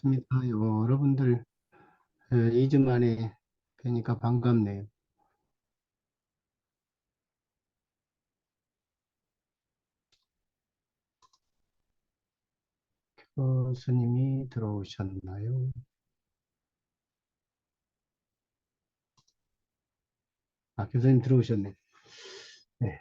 반갑습니다. 여러분들 2주 만에 뵈니까 반갑네요. 교수님이 들어오셨나요? 아, 교수님 들어오셨네. 네.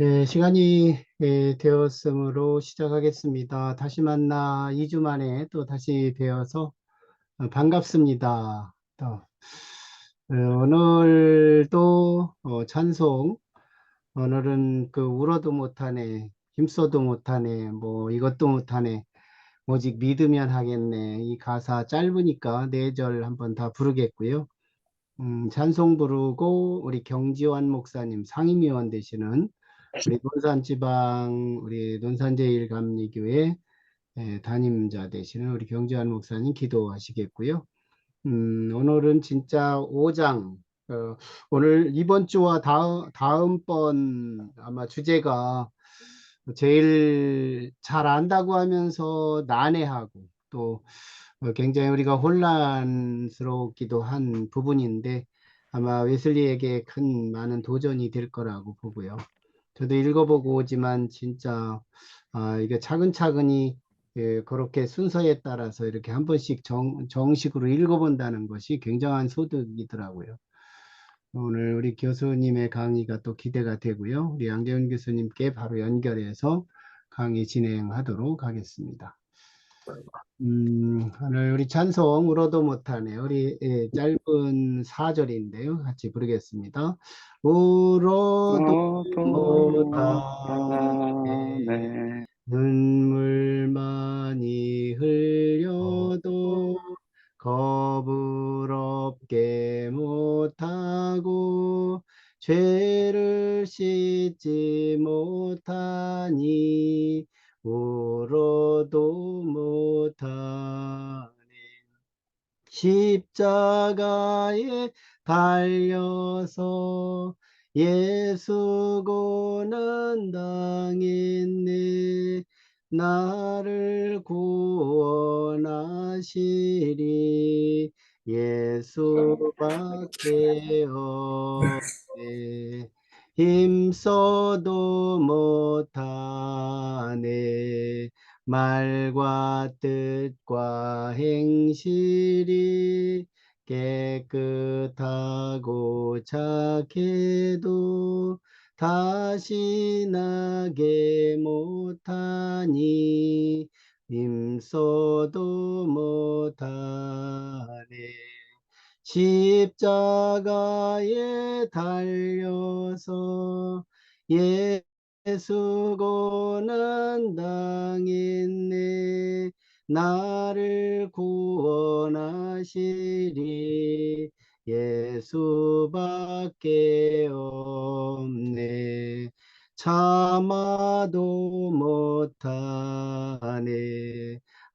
네, 시간이 되었으므로 시작하겠습니다. 다시 만나 2주 만에 또 다시 뵈어서 반갑습니다. 오늘도 찬송, 오늘은 그 울어도 못하네, 힘써도 못하네, 뭐 이것도 못하네, 오직 믿으면 하겠네. 이 가사 짧으니까 4절 한번 다 부르겠고요. 찬송 부르고 우리 경지환 목사님 상임위원 되시는 우리 논산지방 우리 논산제일감리교회 담임자 되시는 우리 경지환 목사님 기도하시겠고요. 오늘은 진짜 5장 오늘 이번 주와 다음번 아마 주제가 제일 잘 안다고 하면서 난해하고 또 굉장히 우리가 혼란스럽기도 한 부분인데 아마 웨슬리에게 큰 많은 도전이 될 거라고 보고요. 저도 읽어보고 오지만 진짜 이게 차근차근히 그렇게 순서에 따라서 이렇게 한 번씩 정식으로 읽어본다는 것이 굉장한 소득이더라고요. 오늘 우리 교수님의 강의가 또 기대가 되고요. 우리 양재훈 교수님께 바로 연결해서 강의 진행하도록 하겠습니다. 오늘 우리 찬송 울어도 못하네. 우리 짧은 4절인데요. 같이 부르겠습니다. 울어도 너도 못하네. 못하네. 눈물 많이 흘려도 겁을 없게 못하고 죄를 씻지 못하니 울어도 못하네. 십자가에 달려서 예수 고난 당했네. 나를 구원하시리 예수밖에 없네. 힘써도 못하네. 말과 뜻과 행실이 깨끗하고 착해도 다시 나게 못하니 힘써도 못하네. 십자가에 달려서 예수 고난 당했네. 나를 구원하시리 예수밖에 없네. 참아도 못하네.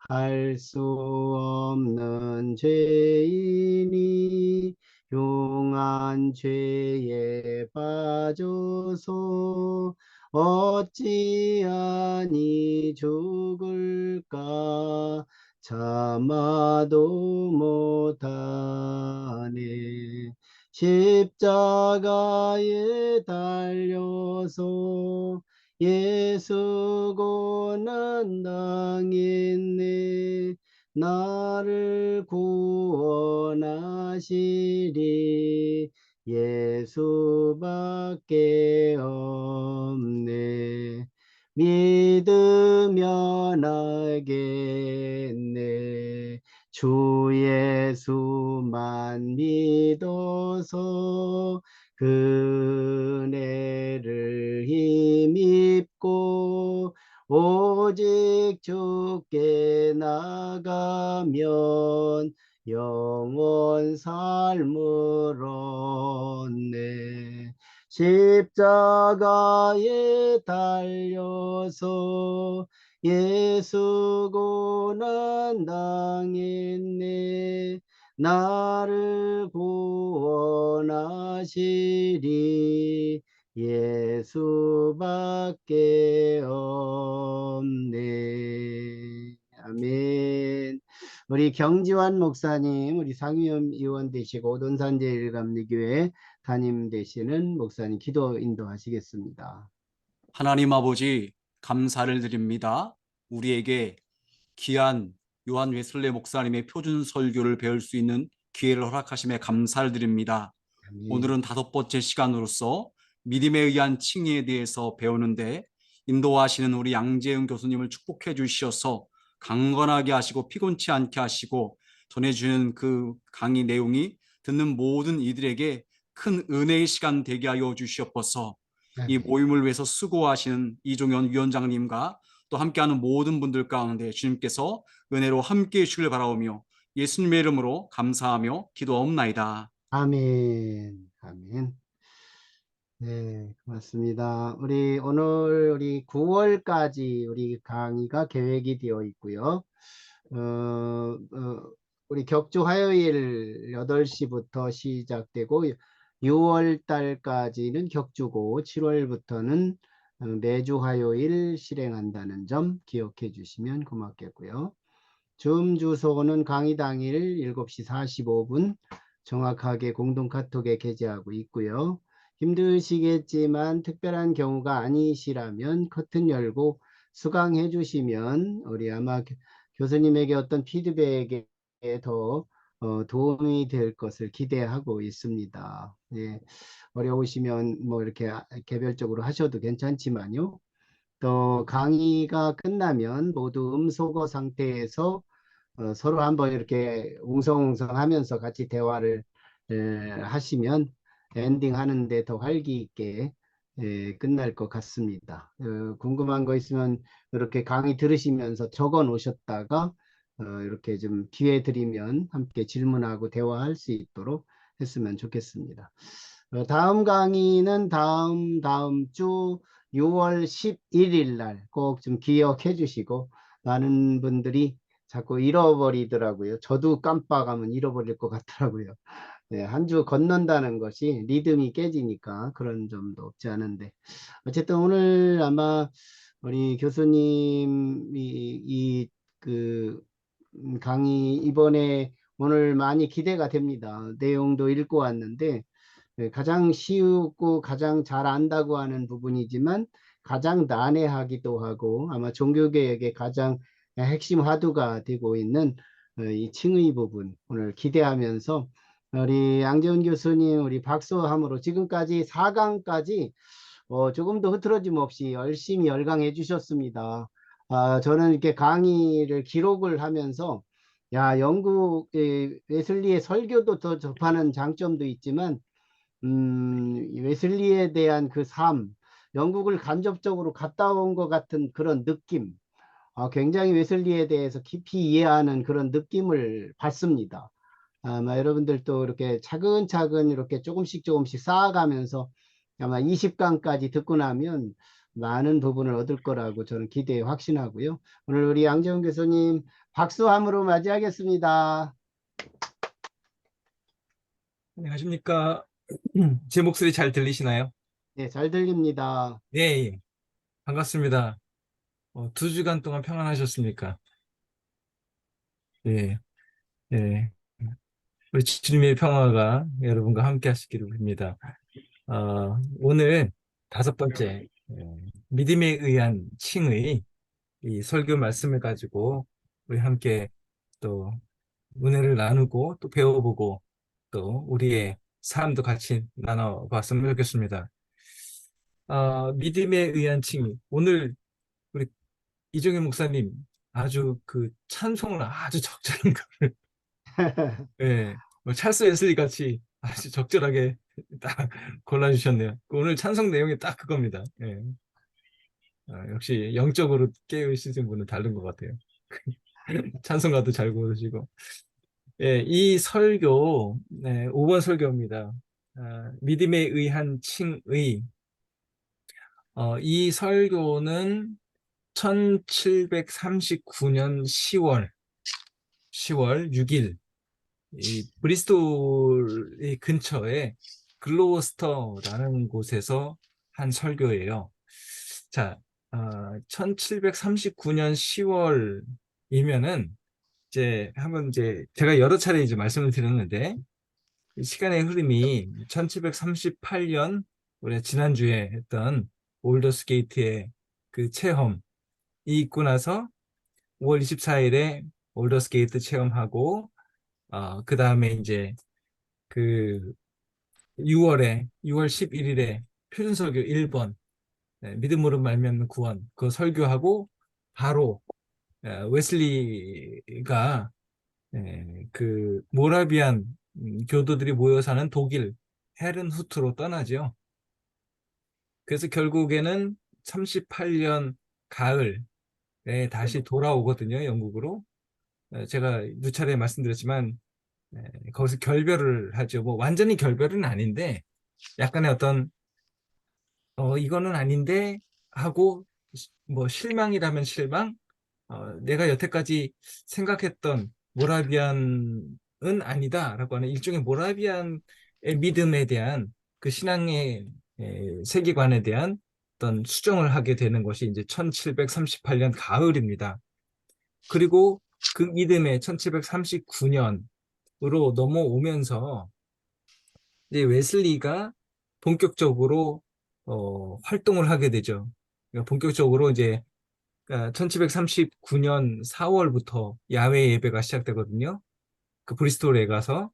할 수 없는 죄인이 흉한 죄에 빠져서 어찌하니 죽을까 참아도 못하네. 십자가에 달려서 예수 고난 당했네. 나를 구원하시리 예수밖에 없네. 믿으면 알겠네. 주 예수만 믿어서 그네를 힘입고 오직 주께 나가면 영원 삶을 얻네. 십자가에 달려서 예수 고난 당했네. 나를 구원하시리 예수밖에 없네. 아멘. 우리 경지환 목사님, 우리 상위의원 되시고 오돈산제일감리교회 담임 되시는 목사님 기도 인도하시겠습니다. 하나님 아버지, 감사를 드립니다. 우리에게 귀한 요한 웨슬레 목사님의 표준 설교를 배울 수 있는 기회를 허락하심에 감사를 드립니다. 아멘. 오늘은 5번째 시간으로서 믿음에 의한 칭의에 대해서 배우는데 인도하시는 우리 양재은 교수님을 축복해 주셔서 강건하게 하시고 피곤치 않게 하시고 전해주는 그 강의 내용이 듣는 모든 이들에게 큰 은혜의 시간 되게 하여 주시옵소서. 이 아멘. 모임을 위해서 수고하시는 이종현 위원장님과 또 함께하는 모든 분들 가운데 주님께서 은혜로 함께해 주시길 바라오며 예수님의 이름으로 감사하며 기도하옵나이다. 아멘. 아멘. 네, 고맙습니다. 우리 9월까지 우리 강의가 계획이 되어 있고요. 어, 우리 격주 화요일 8시부터 시작되고 6월 달까지는 격주고 7월부터는 매주 화요일 실행한다는 점 기억해 주시면 고맙겠고요. 줌 주소는 강의 당일 7시 45분 정확하게 공동 카톡에 게재하고 있고요. 힘드시겠지만 특별한 경우가 아니시라면 커튼 열고 수강해 주시면 우리 아마 교수님에게 어떤 피드백에 더 도움이 될 것을 기대하고 있습니다. 예, 어려우시면 뭐 이렇게 개별적으로 하셔도 괜찮지만요. 또 강의가 끝나면 모두 음소거 상태에서 서로 한번 이렇게 웅성웅성 하면서 같이 대화를 하시면 엔딩 하는데 더 활기 있게 끝날 것 같습니다. 궁금한 거 있으면 이렇게 강의 들으시면서 적어 놓으셨다가 이렇게 좀 기회 드리면 함께 질문하고 대화할 수 있도록 했으면 좋겠습니다. 다음 강의는 다음 주 6월 11일 날 꼭 좀 기억해 주시고 많은 분들이 자꾸 잃어버리더라고요. 저도 깜빡하면 잃어버릴 것 같더라고요. 네, 한 주 건넌다는 것이 리듬이 깨지니까 그런 점도 없지 않은데. 어쨌든 오늘 아마 우리 교수님이 그 강의 이번에 오늘 많이 기대가 됩니다. 내용도 읽고 왔는데 가장 쉬우고 가장 잘 안다고 하는 부분이지만 가장 난해하기도 하고 아마 종교개혁의 가장 핵심 화두가 되고 있는 이 칭의 부분 오늘 기대하면서 우리 양재훈 교수님 우리 박수함으로 지금까지 4강까지 조금 더 흐트러짐 없이 열심히 열강해 주셨습니다. 저는 이렇게 강의를 기록을 하면서 야 영국 웨슬리의 설교도 더 접하는 장점도 있지만 웨슬리에 대한 그 삶, 영국을 간접적으로 갔다 온 것 같은 그런 느낌, 굉장히 웨슬리에 대해서 깊이 이해하는 그런 느낌을 받습니다. 아마 여러분들도 이렇게 차근차근 이렇게 조금씩 쌓아가면서 아마 20강까지 듣고 나면 많은 부분을 얻을 거라고 저는 기대에 확신하고요. 오늘 우리 양재훈 교수님 박수함으로 맞이하겠습니다. 안녕하십니까. 제 목소리 잘 들리시나요? 네, 잘 들립니다. 네, 예. 반갑습니다. 2주간 동안 평안하셨습니까? 예, 예. 우리 주님의 평화가 여러분과 함께 하시기를 빕니다. 오늘 5번째, 믿음에 의한 칭의, 이 설교 말씀을 가지고 우리 함께 또 은혜를 나누고 또 배워보고 또 우리의 삶도 같이 나눠봤으면 좋겠습니다. 믿음에 의한 칭의. 오늘 우리 이종현 목사님 아주 그 찬송을 아주 적절한 거를 예, 뭐 찰스 웨슬리 같이 아주 적절하게 딱 골라주셨네요. 오늘 찬송 내용이 딱 그겁니다. 예. 역시 영적으로 깨우치신 분은 다른 것 같아요. 찬송가도 잘 고르시고. 예, 이 설교, 네, 5번 설교입니다. 믿음에 의한 칭의. 이 설교는 1739년 10월 6일 이 브리스톨의 근처에 글로스터라는 곳에서 한 설교예요. 자, 1739년 10월이면은 이제 제가 여러 차례 이제 말씀을 드렸는데 시간의 흐름이 1738년 우리 지난주에 했던 올더스 게이트의 그 체험이 있고 나서 5월 24일에 올더스 게이트 체험하고 그 다음에 이제 그 6월 11일에 표준설교 1번 믿음으로 말미암는 구원 그 설교하고 바로 웨슬리가 그 모라비안 교도들이 모여 사는 독일 헤른후트로 떠나죠. 그래서 결국에는 38년 가을에 다시 돌아오거든요, 영국으로. 제가 누차례 말씀드렸지만 거기서 결별을 하죠. 뭐 완전히 결별은 아닌데 약간의 어떤 이거는 아닌데 하고 뭐 실망이라면 실망, 내가 여태까지 생각했던 모라비안은 아니다라고 하는 일종의 모라비안의 믿음에 대한 그 신앙의 세계관에 대한 어떤 수정을 하게 되는 것이 이제 1738년 가을입니다. 그리고 그 믿음의 1739년으로 넘어오면서 이제 웨슬리가 본격적으로 활동을 하게 되죠. 그러니까 본격적으로 이제 1739년 4월부터 야외 예배가 시작되거든요. 그 브리스톨에 가서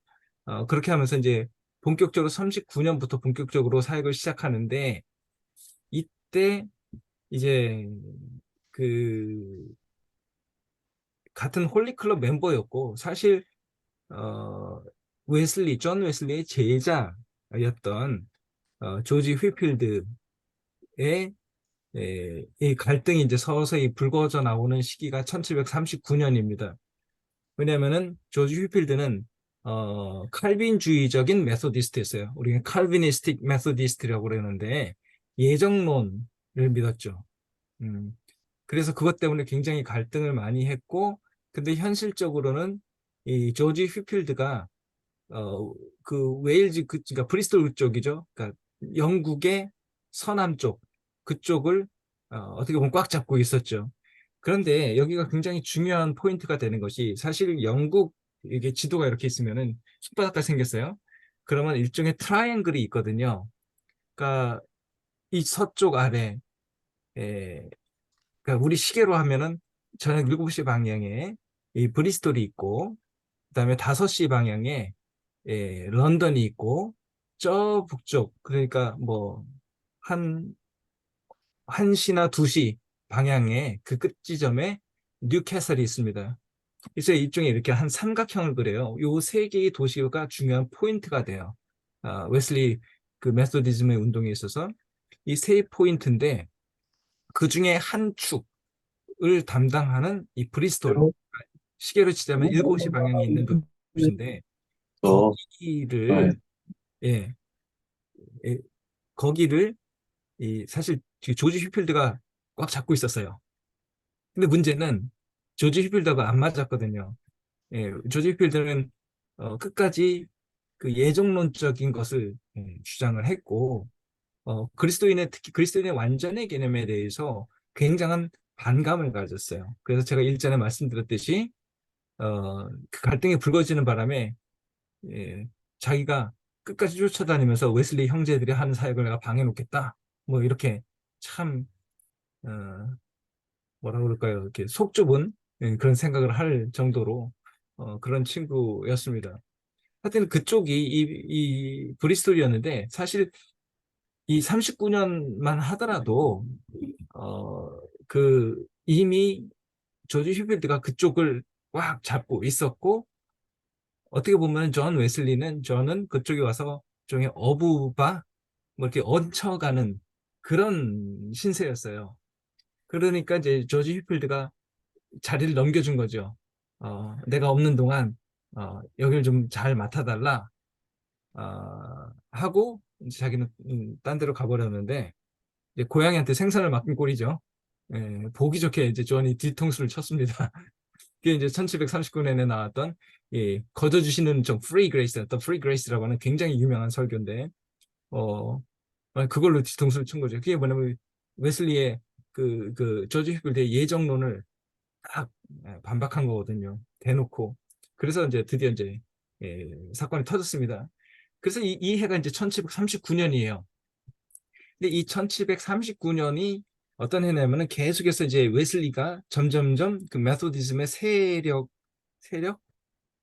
그렇게 하면서 이제 본격적으로 39년부터 본격적으로 사역을 시작하는데 이때 이제 그 같은 홀리클럽 mem버였고 사실 존 웨슬리의 제자였던 조지 휘필드의 이 갈등이 이제 서서히 불거져 나오는 시기가 1739년입니다. 왜냐하면은 조지 휘필드는 칼빈주의적인 메소디스트였어요. 우리가 칼비니스틱 메소디스트라고 그러는데 예정론을 믿었죠. 그래서 그것 때문에 굉장히 갈등을 많이 했고, 근데 현실적으로는 이 조지 휘필드가 그 웨일즈 그러니까 브리스톨 쪽이죠. 그러니까 영국의 서남쪽 그쪽을 어떻게 보면 꽉 잡고 있었죠. 그런데 여기가 굉장히 중요한 포인트가 되는 것이 사실 영국 이게 지도가 이렇게 있으면은 손바닥같이 생겼어요. 그러면 일종의 트라이앵글이 있거든요. 그러니까 이 서쪽 아래 그러니까 우리 시계로 하면은 저녁 7시 방향에 이 브리스톨이 있고 그다음에 5시 방향에 런던이 있고 저 북쪽 그러니까 뭐 한 1시나 2시 방향에 그 끝 지점에 뉴캐슬이 있습니다. 그래서 일종의 이렇게 한 삼각형을 그려요. 요 세 개의 도시가 중요한 포인트가 돼요. 웨슬리 그 메소디즘의 운동에 있어서 이 세 포인트인데 그 중에 한 축을 담당하는 이 브리스톨 시계로 치자면 7시 방향에 있는 도시인데 거기를 예, 예, 거기를 사실 조지 휘필드가 꽉 잡고 있었어요. 근데 문제는 조지 휘필드가 안 맞았거든요. 조지 휘필드는 끝까지 그 예정론적인 것을 주장을 했고 특히 그리스도인의 완전의 개념에 대해서 굉장한 반감을 가졌어요. 그래서 제가 일전에 말씀드렸듯이 그 갈등이 불거지는 바람에 자기가 끝까지 쫓아다니면서 웨슬리 형제들이 하는 사역을 내가 방해놓겠다. 뭐 이렇게 참 어, 뭐라 그럴까요? 이렇게 속 좁은 그런 생각을 할 정도로 그런 친구였습니다. 하여튼 그쪽이 이 브리스톨이었는데 사실 이 39년만 하더라도 그 이미 조지 휴필드가 그쪽을 꽉 잡고 있었고 어떻게 보면 존은 그쪽에 와서 종의 어부바 뭐 이렇게 얹혀가는 그런 신세였어요. 그러니까 이제 조지 휴필드가 자리를 넘겨준 거죠. 내가 없는 동안 여기를 좀 잘 맡아달라. 하고 이제 자기는 딴 데로 가버렸는데 이제 고양이한테 생선을 맡긴 꼴이죠. 예, 보기 좋게 이제 존이 뒤통수를 쳤습니다. 그게 이제 1739년에 나왔던 거저주시는 좀 프리 그레이스, 어떤 프리 그레이스라고 하는 굉장히 유명한 설교인데 어, 그걸로 뒤통수를 친 거죠. 그게 뭐냐면 웨슬리의 그 저지 휘필드의 예정론을 딱 반박한 거거든요. 대놓고. 그래서 이제 드디어 이제 사건이 터졌습니다. 그래서 이 해가 이제 1739년이에요. 근데 이 1739년이 어떤 해냐면은 계속해서 이제 웨슬리가 점점점 그 메소디즘의 세력?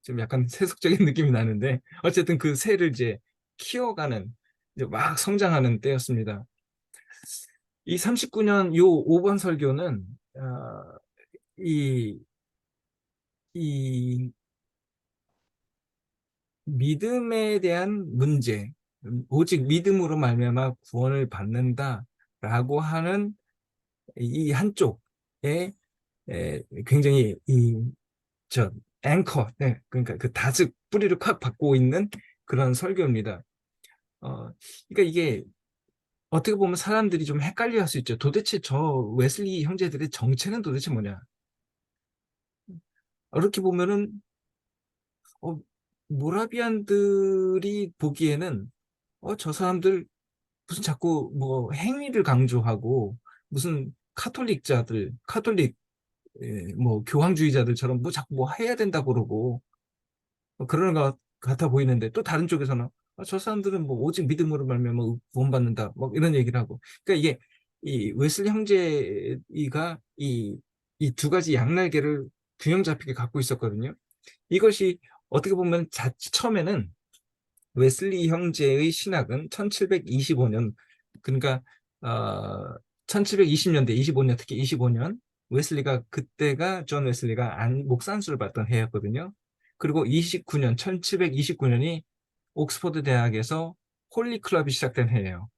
좀 약간 세속적인 느낌이 나는데 어쨌든 그 세를 이제 키워가는 이제 막 성장하는 때였습니다. 이 39년 요 5번 설교는 이, 이 믿음에 대한 문제, 오직 믿음으로 말미암아 구원을 받는다라고 하는 이 한쪽에 굉장히 저 앵커, 네, 그러니까 그 다즉 뿌리를 콱 받고 있는 그런 설교입니다. 그러니까 이게 어떻게 보면 사람들이 좀 헷갈려 할 수 있죠. 도대체 저 웨슬리 형제들의 정체는 도대체 뭐냐? 이렇게 보면은 어, 모라비안들이 보기에는 저 사람들 무슨 자꾸 뭐 행위를 강조하고 무슨 카톨릭 뭐 교황주의자들처럼 뭐 자꾸 뭐 해야 된다고 그러고 그러는 것 같아 보이는데 또 다른 쪽에서는 저 사람들은 뭐 오직 믿음으로 말미암아 구원받는다 뭐 이런 얘기를 하고 그러니까 이게 이 웨슬리 형제가 이 두 가지 양날개를 균형 잡히게 갖고 있었거든요. 이것이 어떻게 보면 처음에는 웨슬리 형제의 신학은 1725년 그러니까 어, 1720년대 25년 특히 25년 웨슬리가 그때가 존 웨슬리가 목산수를 받던 해였거든요. 그리고 29년 1729년이 옥스퍼드 대학에서 홀리 클럽이 시작된 해예요.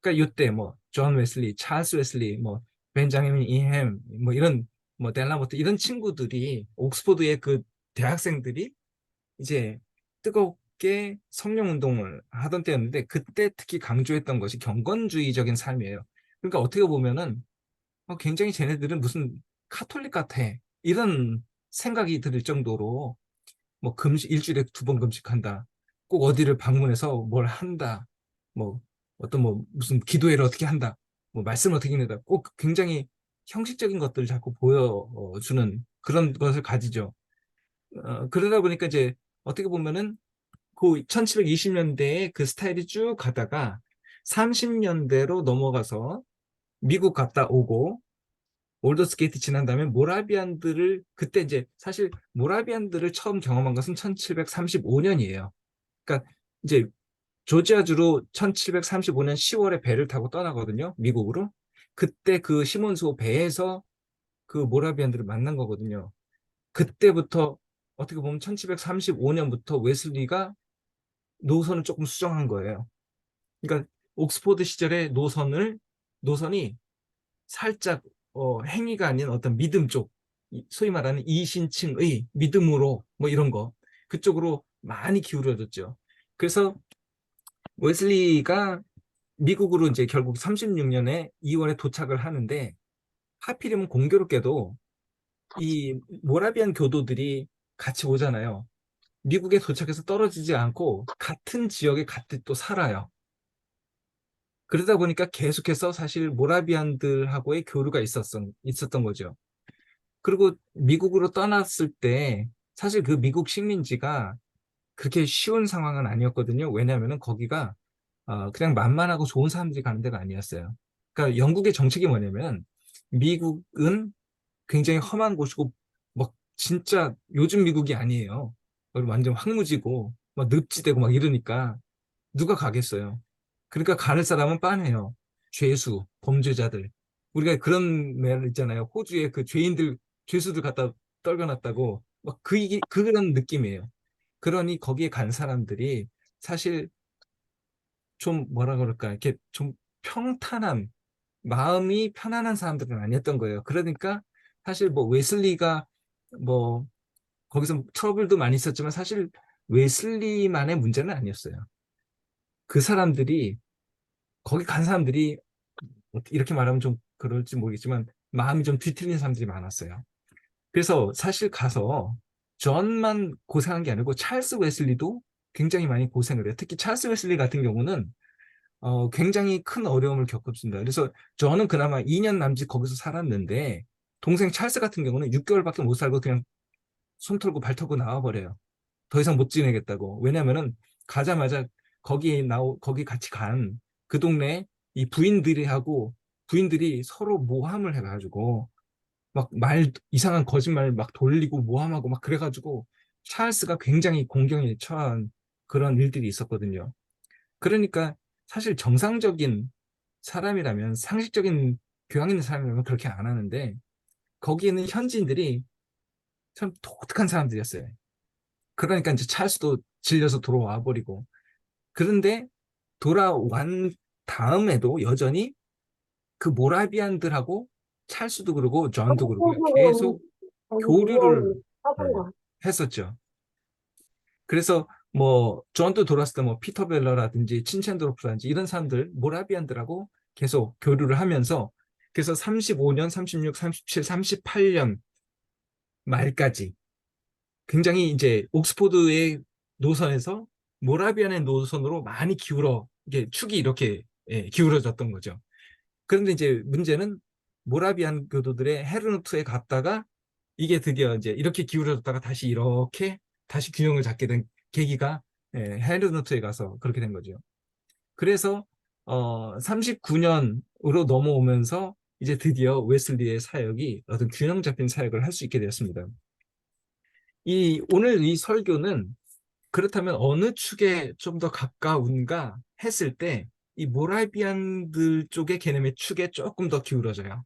그러니까 이때 뭐 존 웨슬리, 찰스 웨슬리, 뭐 벤자민 이햄 뭐 이런 뭐 델라모트 이런 친구들이 옥스퍼드의 그 대학생들이 이제 뜨겁게 성령 운동을 하던 때였는데 그때 특히 강조했던 것이 경건주의적인 삶이에요. 그러니까 어떻게 보면은 굉장히 쟤네들은 무슨 카톨릭 같아 이런 생각이 들 정도로 뭐 금식 일주일에 2번 금식한다. 꼭 어디를 방문해서 뭘 한다. 뭐 어떤 뭐 무슨 기도회를 어떻게 한다. 뭐 말씀을 어떻게 읽는다. 꼭 굉장히 형식적인 것들을 자꾸 보여주는 그런 것을 가지죠. 그러다 보니까 이제 어떻게 보면은 그 1720년대에 그 스타일이 쭉 가다가 30년대로 넘어가서 미국 갔다 오고 올더스게이트 지난 다음에 모라비안들을 그때 이제 사실 모라비안들을 처음 경험한 것은 1735년이에요. 그러니까 이제 조지아주로 1735년 10월에 배를 타고 떠나거든요. 미국으로. 그때 그 시몬스호 배에서 그 모라비안들을 만난 거거든요. 그때부터 어떻게 보면 1735년부터 웨슬리가 노선을 조금 수정한 거예요. 그러니까 옥스포드 시절의 노선이 살짝 행위가 아닌 어떤 믿음 쪽, 소위 말하는 이신층의 믿음으로 뭐 이런 거 그쪽으로 많이 기울어졌죠. 그래서 웨슬리가 미국으로 이제 결국 36년에 2월에 도착을 하는데 하필이면 공교롭게도 이 모라비안 교도들이 같이 오잖아요. 미국에 도착해서 떨어지지 않고 같은 지역에 같이 또 살아요. 그러다 보니까 계속해서 사실 모라비안들하고의 교류가 있었던 거죠. 그리고 미국으로 떠났을 때 사실 그 미국 식민지가 그렇게 쉬운 상황은 아니었거든요. 왜냐하면 거기가 그냥 만만하고 좋은 사람들이 가는 데가 아니었어요. 그러니까 영국의 정책이 뭐냐면 미국은 굉장히 험한 곳이고 막 진짜 요즘 미국이 아니에요. 완전 황무지고 막 늪지대고 막 이러니까 누가 가겠어요. 그러니까 가는 사람은 빤해요. 죄수, 범죄자들. 우리가 그런 말 있잖아요. 호주에 그 죄수들 갖다 떨궈놨다고 막 그런 느낌이에요. 그러니 거기에 간 사람들이 사실 좀 뭐라 그럴까 이렇게 좀 평탄한 마음이 편안한 사람들은 아니었던 거예요. 그러니까 사실 뭐 웨슬리가 뭐 거기서 트러블도 많이 있었지만 사실 웨슬리만의 문제는 아니었어요. 그 사람들이 거기 간 사람들이 이렇게 말하면 좀 그럴지 모르겠지만 마음이 좀 뒤틀린 사람들이 많았어요. 그래서 사실 가서 존만 고생한 게 아니고 찰스 웨슬리도 굉장히 많이 고생을 해요. 특히 찰스 웨슬리 같은 경우는 굉장히 큰 어려움을 겪었습니다. 그래서 저는 그나마 2년 남짓 거기서 살았는데 동생 찰스 같은 경우는 6개월밖에 못 살고 그냥 손 털고 발 털고 나와버려요. 더 이상 못 지내겠다고. 왜냐면은 가자마자 거기 같이 간 그 동네 이 부인들이 서로 모함을 해가지고 막 이상한 거짓말 막 돌리고 모함하고 막 그래가지고 찰스가 굉장히 공경에 처한 그런 일들이 있었거든요. 그러니까 사실 정상적인 사람이라면 상식적인 교양 있는 사람이라면 그렇게 안 하는데 거기에는 현지인들이 참 독특한 사람들이었어요. 그러니까 이제 찰스도 질려서 돌아와 버리고 그런데 돌아온 다음에도 여전히 그 모라비안들하고 찰스도 그러고 존도 그러고 계속 교류를 네, 했었죠. 그래서 뭐 존도 돌아왔을 때 뭐 피터 벨러라든지 친첸도로프라든지 이런 사람들 모라비안들하고 계속 교류를 하면서 그래서 35년, 36, 37, 38년 말까지 굉장히 이제 옥스포드의 노선에서 모라비안의 노선으로 많이 이게 축이 이렇게 기울어졌던 거죠. 그런데 이제 문제는 모라비안 교도들의 헤르누트에 갔다가 이게 드디어 이제 이렇게 기울어졌다가 다시 이렇게 다시 균형을 잡게 된 계기가 헤르누트에 가서 그렇게 된 거죠. 그래서 39년으로 넘어오면서 이제 드디어 웨슬리의 사역이 어떤 균형 잡힌 사역을 할 수 있게 되었습니다. 오늘 이 설교는 그렇다면 어느 축에 좀 더 가까운가 했을 때 이 모라비안들 쪽의 개념의 축에 조금 더 기울어져요.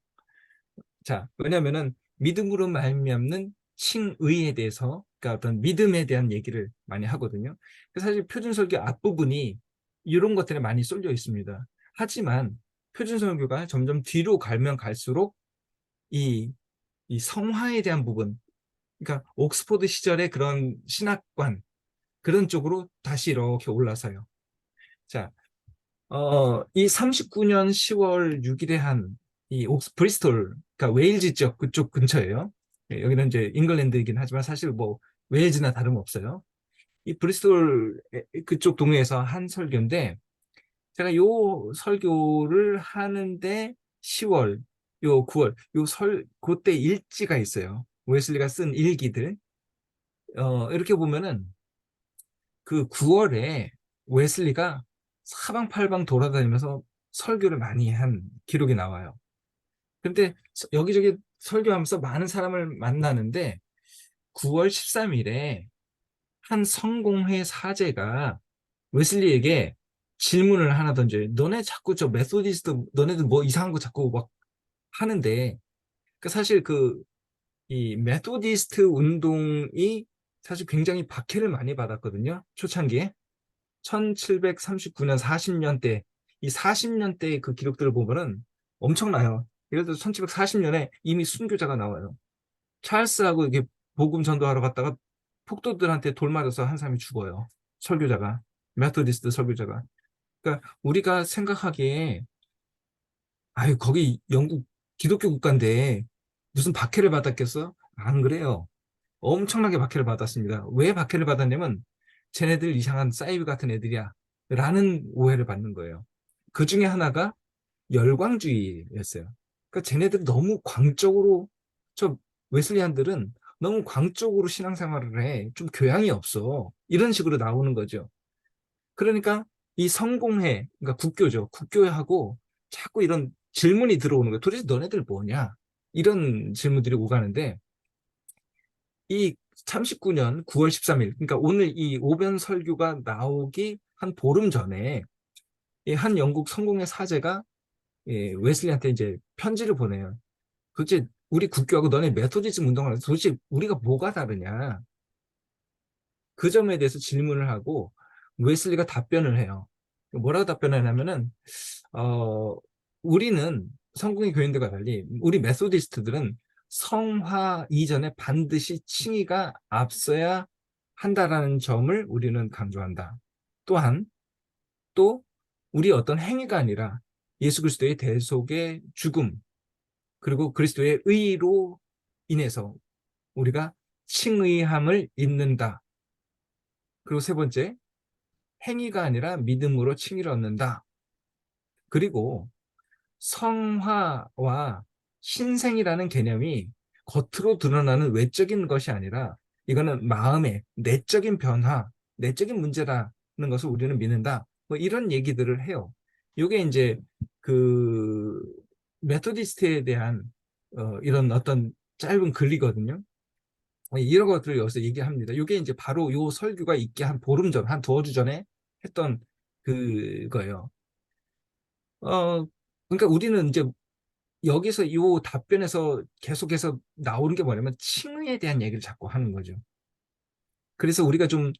자, 왜냐면은 믿음으로 말미암는 칭의에 대해서 그러니까 어떤 믿음에 대한 얘기를 많이 하거든요. 사실 표준설교 앞부분이 이런 것들에 많이 쏠려 있습니다. 하지만 표준설교가 점점 뒤로 가면 갈수록 이, 이 성화에 대한 부분, 그러니까 옥스포드 시절의 그런 신학관 그런 쪽으로 다시 이렇게 올라서요. 자, 이 39년 10월 6일에 한 이 브리스톨, 그러니까 웨일즈 지역 그쪽 근처예요. 여기는 이제 잉글랜드이긴 하지만 사실 뭐 웨일즈나 다름없어요. 이 브리스톨 그쪽 동네에서 한 설교인데 제가 요 설교를 하는데 10월, 요 9월, 그때 일지가 있어요. 웨슬리가 쓴 일기들. 이렇게 보면은 그 9월에 웨슬리가 사방팔방 돌아다니면서 설교를 많이 한 기록이 나와요. 근데 여기저기 설교하면서 많은 사람을 만나는데 9월 13일에 한 성공회 사제가 웨슬리에게 질문을 하나 던져요. 너네 자꾸 저 메소디스트 너네들 뭐 이상한 거 자꾸 막 하는데 사실 이 메소디스트 운동이 사실 굉장히 박해를 많이 받았거든요. 초창기에. 1739년 40년대 이 40년대의 그 기록들을 보면은 엄청나요. 예를 들어서 1740년에 이미 순교자가 나와요. 찰스하고 이게 복음 전도하러 갔다가 폭도들한테 돌 맞아서 한 사람이 죽어요. 설교자가 메토디스트 설교자가. 그러니까 우리가 생각하기에 아유 거기 영국 기독교 국가인데 무슨 박해를 받았겠어? 안 그래요. 엄청나게 박해를 받았습니다. 왜 박해를 받았냐면 쟤네들 이상한 사이비 같은 애들이야 라는 오해를 받는 거예요. 그 중에 하나가 열광주의였어요. 그러니까 쟤네들이 너무 광적으로 저 웨슬리안들은 너무 광적으로 신앙생활을 해. 좀 교양이 없어. 이런 식으로 나오는 거죠. 그러니까 이 성공회, 그러니까 국교죠. 국교하고 자꾸 이런 질문이 들어오는 거예요. 도대체 너네들 뭐냐? 이런 질문들이 오가는데 이 39년 9월 13일, 그러니까 오늘 이 오변 설교가 나오기 한 보름 전에 한 영국 성공회 사제가 웨슬리한테 이제 편지를 보내요. 도대체 우리 국교하고 너네 메토디즘 운동을 해서 도대체 우리가 뭐가 다르냐? 그 점에 대해서 질문을 하고 웨슬리가 답변을 해요. 뭐라고 답변을 하냐면은 어, 우리는 성공회 교인들과 달리 우리 메소디스트들은 성화 이전에 반드시 칭의가 앞서야 한다라는 점을 우리는 강조한다. 또한 또 우리 어떤 행위가 아니라 예수 그리스도의 대속의 죽음, 그리고 그리스도의 의로 인해서 우리가 칭의함을 입는다. 그리고 세 번째, 행위가 아니라 믿음으로 칭의를 얻는다. 그리고 성화와 신생이라는 개념이 겉으로 드러나는 외적인 것이 아니라 이거는 마음의 내적인 변화, 내적인 문제라는 것을 우리는 믿는다. 뭐 이런 얘기들을 해요. 이게 이제 그 메토디스트에 대한 이런 어떤 짧은 글이거든요. 이런 것들을 여기서 얘기합니다. 이게 이제 바로 요 설교가 있기 한 보름 전, 한 두어 주 전에 했던 그거예요. 그러니까 우리는 이제 여기서 이 답변에서 계속해서 나오는 게 뭐냐면 칭의에 대한 얘기를 자꾸 하는 거죠. 그래서 우리가 좀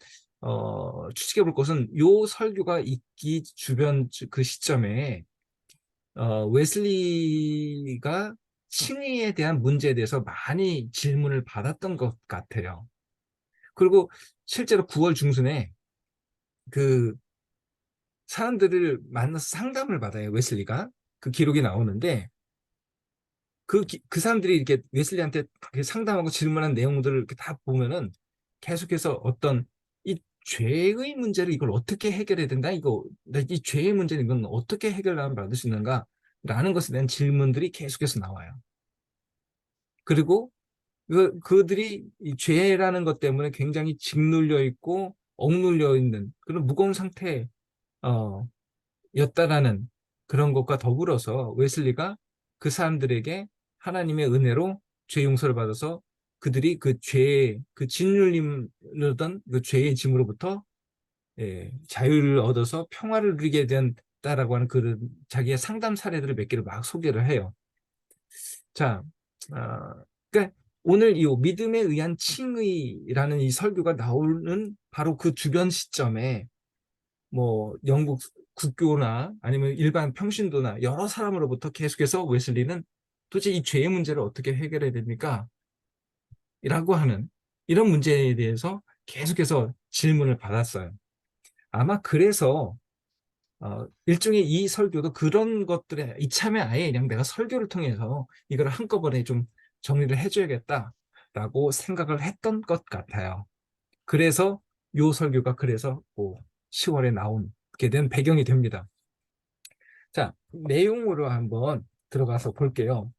추측해 볼 것은 요 설교가 있기 주변 그 시점에 웨슬리가 칭의에 대한 문제에 대해서 많이 질문을 받았던 것 같아요. 그리고 실제로 9월 중순에 그 사람들을 만나서 상담을 받아요, 웨슬리가. 그 기록이 나오는데 그 사람들이 이렇게 웨슬리한테 상담하고 질문한 내용들을 이렇게 다 보면은 계속해서 어떤 이 죄의 문제를 이걸 어떻게 해결해야 된다? 이 죄의 문제는 이건 어떻게 해결하면 받을 수 있는가? 라는 것에 대한 질문들이 계속해서 나와요. 그리고 그들이 이 죄라는 것 때문에 굉장히 짓눌려 있고 억눌려 있는 그런 무거운 상태, 였다라는 그런 것과 더불어서 웨슬리가 그 사람들에게 하나님의 은혜로 죄 용서를 받아서 그들이 그 짓눌림이던 그 죄의 짐으로부터 자유를 얻어서 평화를 누리게 된다라고 하는 그런 자기의 상담 사례들을 몇 개를 막 소개를 해요. 자, 그러니까 오늘 이 믿음에 의한 칭의라는 이 설교가 나오는 바로 그 주변 시점에 뭐 영국 국교나 아니면 일반 평신도나 여러 사람으로부터 계속해서 웨슬리는 도대체 이 죄의 문제를 어떻게 해결해야 됩니까? 라고 하는 이런 문제에 대해서 계속해서 질문을 받았어요. 아마 그래서 일종의 이 설교도 그런 것들에 이참에 아예 그냥 내가 설교를 통해서 이걸 한꺼번에 좀 정리를 해줘야겠다라고 생각을 했던 것 같아요. 그래서 요 설교가 그래서 10월에 나오게 된 배경이 됩니다. 자, 내용으로 한번 들어가서 볼게요.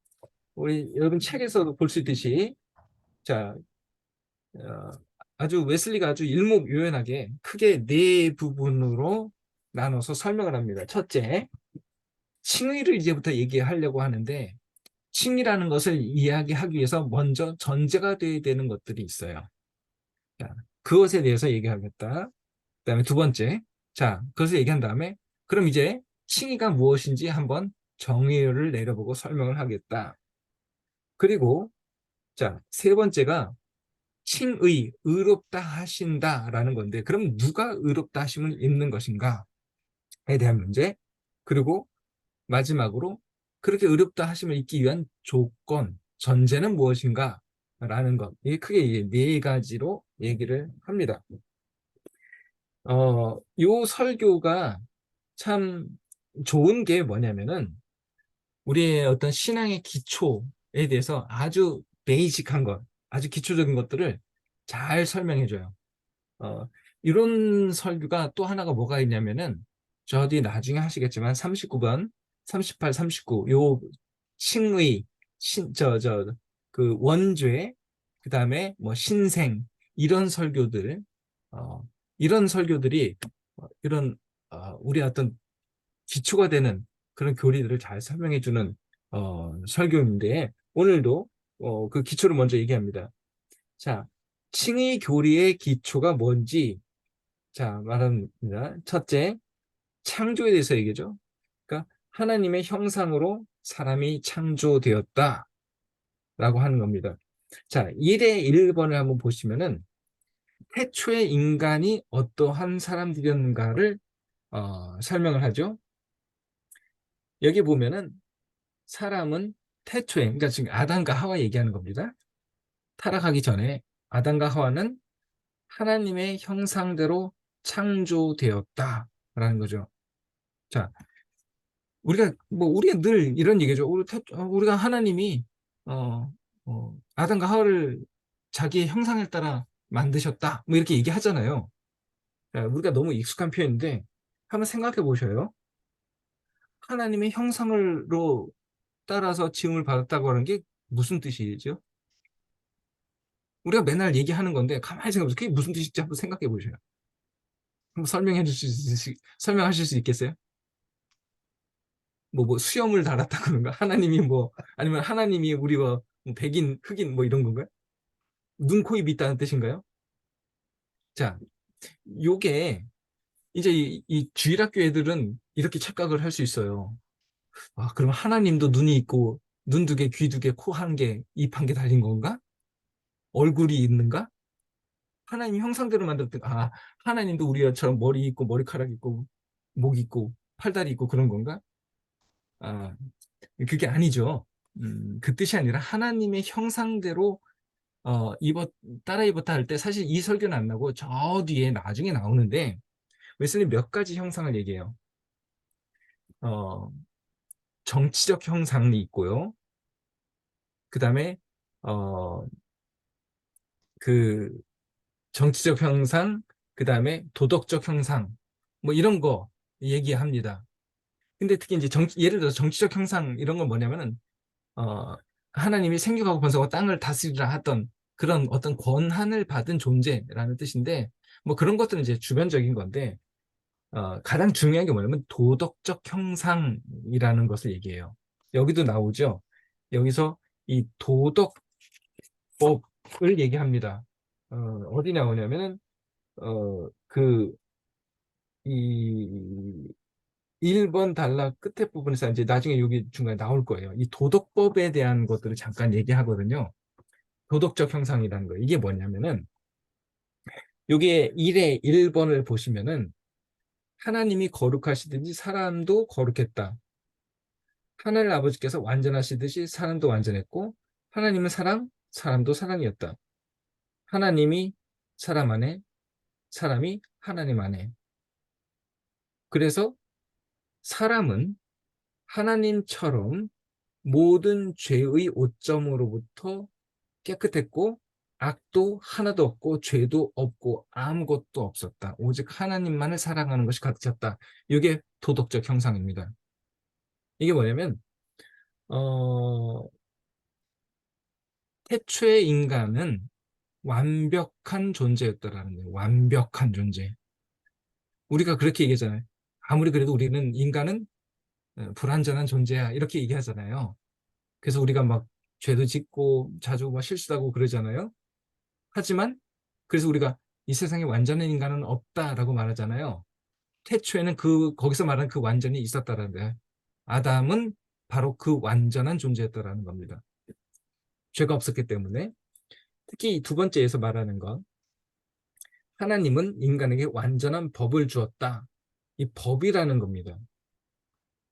우리 여러분 책에서도 볼 수 있듯이 자, 어, 아주 웨슬리가 아주 일목요연하게 크게 네 부분으로 나눠서 설명을 합니다. 첫째, 칭의를 이제부터 얘기하려고 하는데 칭의라는 것을 이야기하기 위해서 먼저 전제가 돼야 되는 것들이 있어요. 자, 그것에 대해서 얘기하겠다. 그다음에 두 번째, 자, 그것을 얘기한 다음에 그럼 이제 칭의가 무엇인지 한번 정의를 내려보고 설명을 하겠다. 그리고 자, 세 번째가 칭의, 의롭다 하신다라는 건데 그럼 누가 의롭다 하심을 입는 것인가에 대한 문제. 그리고 마지막으로 그렇게 의롭다 하심을 입기 위한 조건, 전제는 무엇인가라는 것. 이게 크게 이제 네 가지로 얘기를 합니다. 요 설교가 참 좋은 게 뭐냐면은 우리의 어떤 신앙의 기초에 대해서 아주 베이직한 것, 아주 기초적인 것들을 잘 설명해 줘요. 이런 설교가 또 하나가 뭐가 있냐면은 저 어디 나중에 하시겠지만 39번, 38, 39 요 칭의, 그 원죄, 그다음에 뭐 신생 이런 설교들 이런 설교들이 이런 우리 어떤 기초가 되는 그런 교리들을 잘 설명해 주는 설교인데 오늘도 그 기초를 먼저 얘기합니다. 자, 칭의 교리의 기초가 뭔지 자 말합니다. 첫째, 창조에 대해서 얘기죠. 그러니까 하나님의 형상으로 사람이 창조되었다라고 하는 겁니다. 자, 1의 1번을 한번 보시면은 태초에 인간이 어떠한 사람들이었는가를 설명을 하죠. 여기 보면은 사람은 태초에, 그러니까 지금 아담과 하와 얘기하는 겁니다. 타락하기 전에 아담과 하와는 하나님의 형상대로 창조되었다라는 거죠. 자, 우리가 늘 이런 얘기죠. 우리가 하나님이 아담과 하와를 자기의 형상을 따라 만드셨다. 뭐 이렇게 얘기하잖아요. 자, 우리가 너무 익숙한 표현인데 한번 생각해 보셔요. 하나님의 형상으로 따라서 지음을 받았다고 하는 게 무슨 뜻이죠? 우리가 맨날 얘기하는 건데 가만히 생각해 보세요. 그게 무슨 뜻인지 한번 생각해 보셔요. 한번 설명하실 수 있겠어요? 뭐 수염을 달았다 그런가? 하나님이 아니면 하나님이 우리와 뭐 백인, 흑인 뭐 이런 건가요? 눈, 코, 입이 있다는 뜻인가요? 자, 요게 이제 이 주일학교 애들은 이렇게 착각을 할 수 있어요. 아, 그럼 하나님도 눈이 있고 눈 두 개, 귀 두 개, 코 한 개, 입 한 개 달린 건가? 얼굴이 있는가? 하나님 형상대로 만들었던, 하나님도 우리처럼 머리 있고 머리카락 있고 목 있고 팔다리 있고 그런 건가? 아, 그게 아니죠. 그 뜻이 아니라 하나님의 형상대로 입었 따라 입었다 할 때 사실 이 설교는 안 나고 저 뒤에 나중에 나오는데 웨슬리 몇 가지 형상을 얘기해요. 어, 정치적 형상이 있고요. 그 다음에 어, 그 정치적 형상, 그 다음에 도덕적 형상, 뭐 이런 거 얘기합니다. 근데 특히 이제 예를 들어서 정치적 형상 이런 건 뭐냐면은 어, 하나님이 생육하고 번성하고 땅을 다스리라 했던 그런 어떤 권한을 받은 존재라는 뜻인데 뭐 그런 것들은 이제 주변적인 건데 가장 중요한 게 뭐냐면 도덕적 형상이라는 것을 얘기해요. 여기도 나오죠. 여기서 이 도덕법을 얘기합니다. 어디 나오냐면은 그 이 1번 단락 끝에 부분에서 이제 나중에 여기 중간에 나올 거예요. 이 도덕법에 대한 것들을 잠깐 얘기하거든요. 도덕적 형상이라는 거. 이게 뭐냐면은 여기에 1의 1번을 보시면은 하나님이 거룩하시든지 사람도 거룩했다. 하늘 아버지께서 완전하시듯이 사람도 완전했고 하나님은 사랑, 사람도 사랑이었다. 하나님이 사람 안에, 사람이 하나님 안에. 그래서 사람은 하나님처럼 모든 죄의 오점으로부터 깨끗했고 악도 하나도 없고 죄도 없고 아무것도 없었다. 오직 하나님만을 사랑하는 것이 가득 찼다. 이게 도덕적 형상입니다. 이게 뭐냐면 어, 태초의 인간은 완벽한 존재였다라는 거예요. 완벽한 존재. 우리가 그렇게 얘기하잖아요. 아무리 그래도 우리는 인간은 불완전한 존재야. 이렇게 얘기하잖아요. 그래서 우리가 막 죄도 짓고 자주 막 실수하고 그러잖아요. 하지만 그래서 우리가 이 세상에 완전한 인간은 없다라고 말하잖아요. 태초에는 거기서 말하는 그 완전이 있었다라는 거예요. 아담은 바로 그 완전한 존재였다라는 겁니다. 죄가 없었기 때문에 특히 두 번째에서 말하는 것 하나님은 인간에게 완전한 법을 주었다. 이 법이라는 겁니다.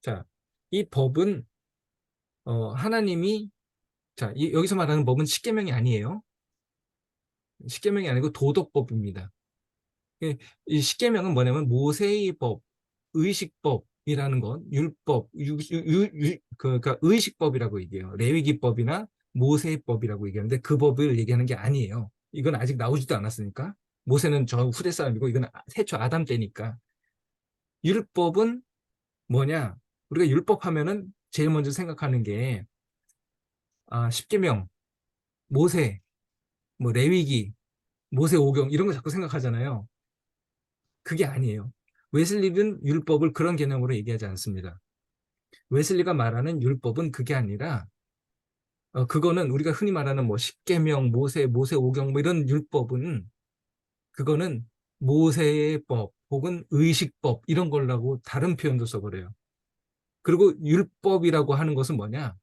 자, 이 법은 하나님이 여기서 말하는 법은 십계명이 아니에요. 십계명이 아니고 도덕법입니다. 이 십계명은 뭐냐면 모세의 법, 의식법이라는 건 율법, 그러니까 의식법이라고 얘기해요. 레위기법이나 모세법이라고 얘기하는데 그 법을 얘기하는 게 아니에요. 이건 아직 나오지도 않았으니까. 모세는 저 후대 사람이고 이건 태초 아담 때니까. 율법은 뭐냐? 우리가 율법 하면은 제일 먼저 생각하는 게 십계명, 모세, 뭐 레위기, 모세오경 이런 거 자꾸 생각하잖아요. 그게 아니에요. 웨슬리는 율법을 그런 개념으로 얘기하지 않습니다. 웨슬리가 말하는 율법은 그게 아니라 그거는 우리가 흔히 말하는 뭐 십계명, 모세오경 뭐 이런 율법은 그거는 모세의 법 혹은 의식법 이런 걸라고 다른 표현도 써버려요. 그리고 율법이라고 하는 것은 뭐냐?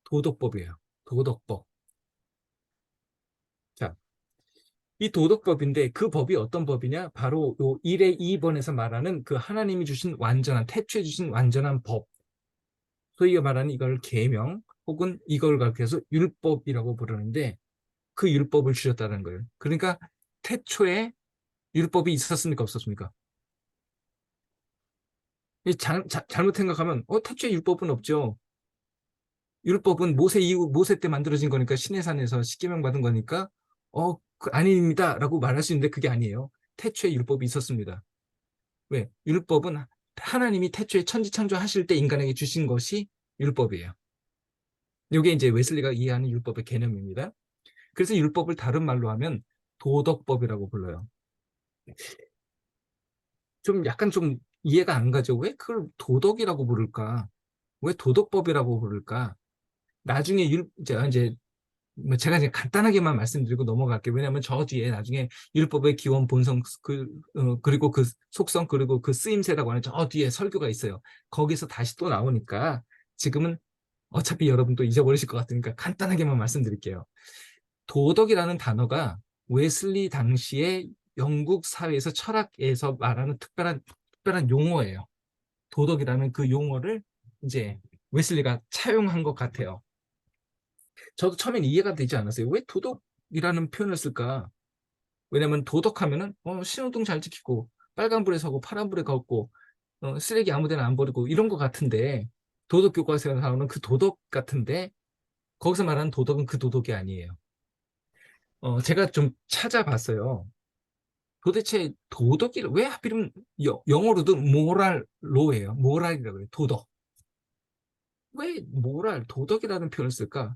도덕법이에요. 도덕법. 자, 이 도덕법인데 그 법이 어떤 법이냐? 바로 요 1의 2번에서 말하는 그 하나님이 주신 완전한 태초에 주신 완전한 법. 소위 말하는 이걸 계명 혹은 이걸 가르쳐서 율법이라고 부르는데 그 율법을 주셨다는 거예요. 그러니까 태초에 율법이 있었습니까? 없었습니까? 잘못 생각하면 태초에 율법은 없죠. 율법은 모세 이후 모세 때 만들어진 거니까 시내산에서 십계명 받은 거니까 아닙니다라고 말할 수 있는데 그게 아니에요. 태초에 율법이 있었습니다. 왜? 율법은 하나님이 태초에 천지창조하실 때 인간에게 주신 것이 율법이에요. 이게 이제 웨슬리가 이해하는 율법의 개념입니다. 그래서 율법을 다른 말로 하면 도덕법이라고 불러요. 약간 좀 이해가 안 가죠. 왜 그걸 도덕이라고 부를까? 왜 도덕법이라고 부를까? 나중에 제가 이제 간단하게만 말씀드리고 넘어갈게요. 왜냐하면 저 뒤에 나중에 율법의 기원, 본성, 그리고 그 속성, 그리고 그 쓰임새라고 하는 저 뒤에 설교가 있어요. 거기서 다시 또 나오니까 지금은 어차피 여러분 또 잊어버리실 것 같으니까 간단하게만 말씀드릴게요. 도덕이라는 단어가 웨슬리 당시에 영국 사회에서 철학에서 말하는 특별한 용어예요. 도덕이라는 그 용어를 이제 웨슬리가 차용한 것 같아요. 저도 처음엔 이해가 되지 않았어요. 왜 도덕이라는 표현을 쓸까? 왜냐면 도덕하면은 신호등 잘 지키고 빨간불에 서고 파란불에 걷고 쓰레기 아무데나 안 버리고 이런 것 같은데 도덕 교과서에 나오는 그 도덕 같은데 거기서 말하는 도덕은 그 도덕이 아니에요. 제가 좀 찾아봤어요. 도대체 도덕이 왜 하필이면 영어로도 모랄 로예요. 모랄이라고 해요. 도덕. 왜 모랄, 도덕이라는 표현을 쓸까?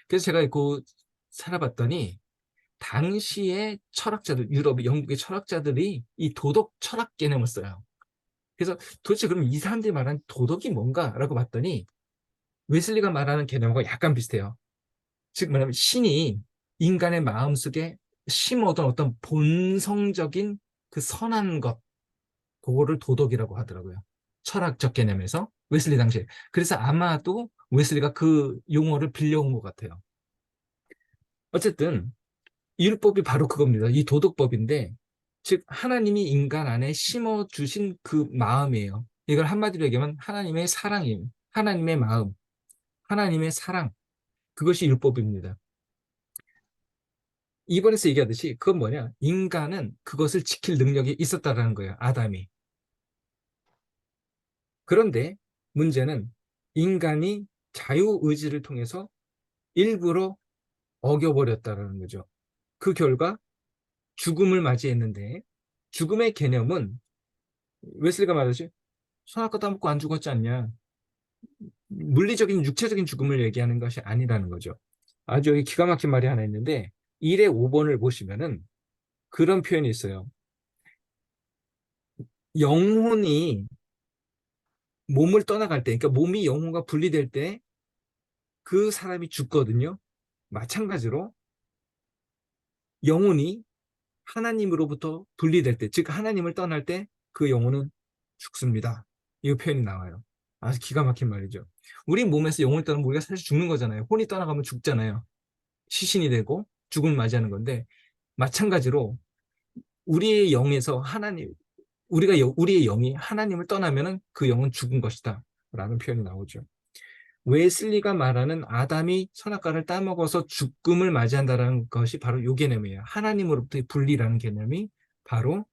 그래서 제가 그 살아봤더니 당시의 철학자들, 유럽, 영국의 철학자들이 이 도덕 철학 개념을 써요. 그래서 도대체 그럼 이 사람들이 말하는 도덕이 뭔가라고 봤더니 웨슬리가 말하는 개념과 약간 비슷해요. 즉 뭐냐면 신이 인간의 마음속에 심어둔 어떤 본성적인 그 선한 것, 그거를 도덕이라고 하더라고요. 철학적 개념에서 웨슬리 당시에. 그래서 아마도 웨슬리가 그 용어를 빌려온 것 같아요. 어쨌든 율법이 바로 그겁니다. 이 도덕법인데, 즉 하나님이 인간 안에 심어주신 그 마음이에요. 이걸 한마디로 얘기하면 하나님의 사랑이에요. 하나님의 마음, 하나님의 사랑, 그것이 율법입니다. 이번에서 얘기하듯이 그건 뭐냐? 인간은 그것을 지킬 능력이 있었다라는 거예요. 아담이. 그런데 문제는 인간이 자유의지를 통해서 일부러 어겨버렸다라는 거죠. 그 결과 죽음을 맞이했는데 죽음의 개념은 웨슬리가 말하지 선악과 따먹고 안 죽었지 않냐. 물리적인 육체적인 죽음을 얘기하는 것이 아니라는 거죠. 아주 여기 기가 막힌 말이 하나 있는데 1의 5번을 보시면은 그런 표현이 있어요. 영혼이 몸을 떠나갈 때, 그러니까 몸이 영혼과 분리될 때 그 사람이 죽거든요. 마찬가지로 영혼이 하나님으로부터 분리될 때, 즉 하나님을 떠날 때 그 영혼은 죽습니다. 이 표현이 나와요. 아주 기가 막힌 말이죠. 우리 몸에서 영혼이 떠나면 우리가 사실 죽는 거잖아요. 혼이 떠나가면 죽잖아요. 시신이 되고 죽음을 맞이하는 건데 마찬가지로 우리의 영에서 우리의 영이 하나님을 떠나면은 그 영은 죽은 것이다 라는 표현이 나오죠. 웨슬리가 말하는 아담이 선악과를 따먹어서 죽음을 맞이한다는 것이 바로 이 개념이에요. 하나님으로부터의 분리라는 개념이 바로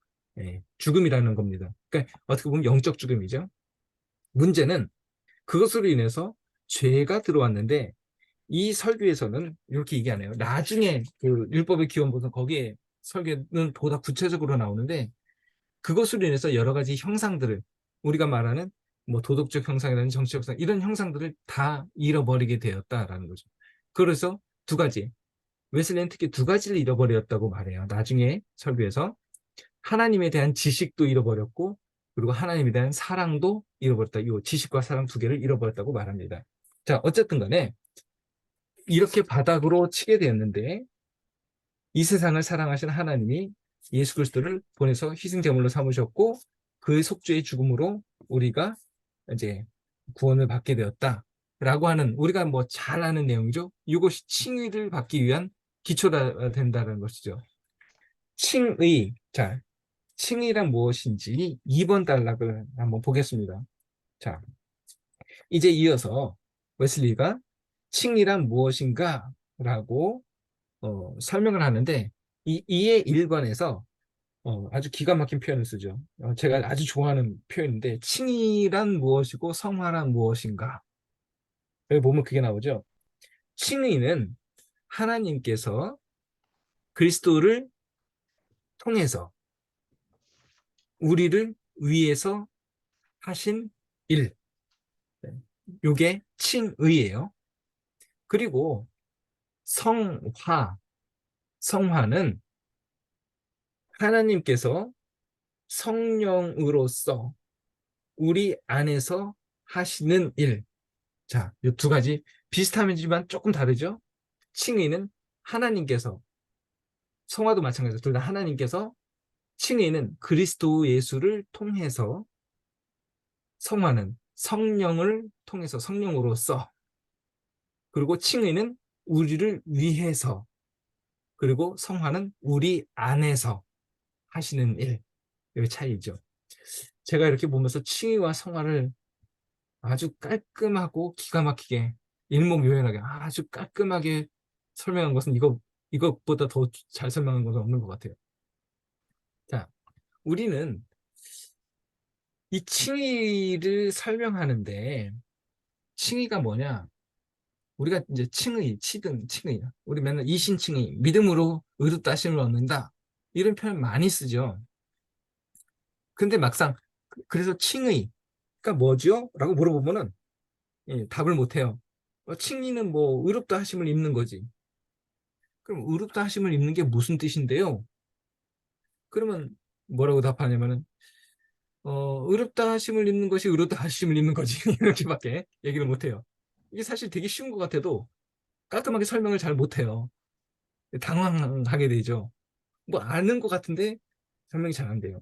죽음이라는 겁니다. 그러니까 어떻게 보면 영적 죽음이죠. 문제는 그것으로 인해서 죄가 들어왔는데 이 설교에서는 이렇게 얘기하네요. 나중에 그 율법의 기원 보면 거기에 설교는 보다 구체적으로 나오는데 그것으로 인해서 여러 가지 형상들을 우리가 말하는 뭐 도덕적 형상이라든지 정치적 형상 이런 형상들을 다 잃어버리게 되었다라는 거죠. 그래서 두 가지 웨슬리는 특히 두 가지를 잃어버렸다고 말해요. 나중에 설교에서 하나님에 대한 지식도 잃어버렸고 그리고 하나님에 대한 사랑도 잃어버렸다. 이 지식과 사랑 두 개를 잃어버렸다고 말합니다. 자, 어쨌든 간에 이렇게 바닥으로 치게 되었는데 이 세상을 사랑하신 하나님이 예수 그리스도를 보내서 희생제물로 삼으셨고 그의 속죄의 죽음으로 우리가 이제 구원을 받게 되었다라고 하는 우리가 뭐 잘 아는 내용이죠. 이것이 칭의를 받기 위한 기초가 된다는 것이죠. 칭의, 자, 칭의란 무엇인지 2번 단락을 한번 보겠습니다. 자, 이제 이어서 웨슬리가 칭의란 무엇인가라고 설명을 하는데 이 2의 1번에서 아주 기가 막힌 표현을 쓰죠. 제가 아주 좋아하는 표현인데, 칭의란 무엇이고 성화란 무엇인가? 여기 보면 그게 나오죠. 칭의는 하나님께서 그리스도를 통해서 우리를 위해서 하신 일. 네. 요게 칭의예요. 그리고 성화, 성화는 하나님께서 성령으로서 우리 안에서 하시는 일. 자, 이 두 가지 비슷하지만 조금 다르죠? 칭의는 하나님께서, 성화도 마찬가지로 둘 다 하나님께서, 칭의는 그리스도 예수를 통해서, 성화는 성령을 통해서 성령으로서, 그리고 칭의는 우리를 위해서, 그리고 성화는 우리 안에서 하시는 일. 이 차이죠. 제가 이렇게 보면서 칭의와 성화를 아주 깔끔하고 기가 막히게 일목요연하게 아주 깔끔하게 설명한 것은 이것보다 더 잘 설명한 것은 없는 것 같아요. 자, 우리는 이 칭의를 설명하는데 칭의가 뭐냐? 우리가 이제 칭의, 치등, 칭의. 우리 맨날 이신칭의, 믿음으로 의롭다심을 얻는다. 이런 표현 많이 쓰죠. 근데 막상 그래서 칭의가 뭐죠? 라고 물어보면은 답을 못 해요. 칭의는 뭐 의롭다 하심을 입는 거지. 그럼 의롭다 하심을 입는 게 무슨 뜻인데요? 그러면 뭐라고 답하냐면은 의롭다 하심을 입는 것이 의롭다 하심을 입는 거지. 이렇게밖에 얘기를 못 해요. 이게 사실 되게 쉬운 것 같아도 깔끔하게 설명을 잘 못 해요. 당황하게 되죠. 뭐 아는 것 같은데 설명이 잘 안 돼요.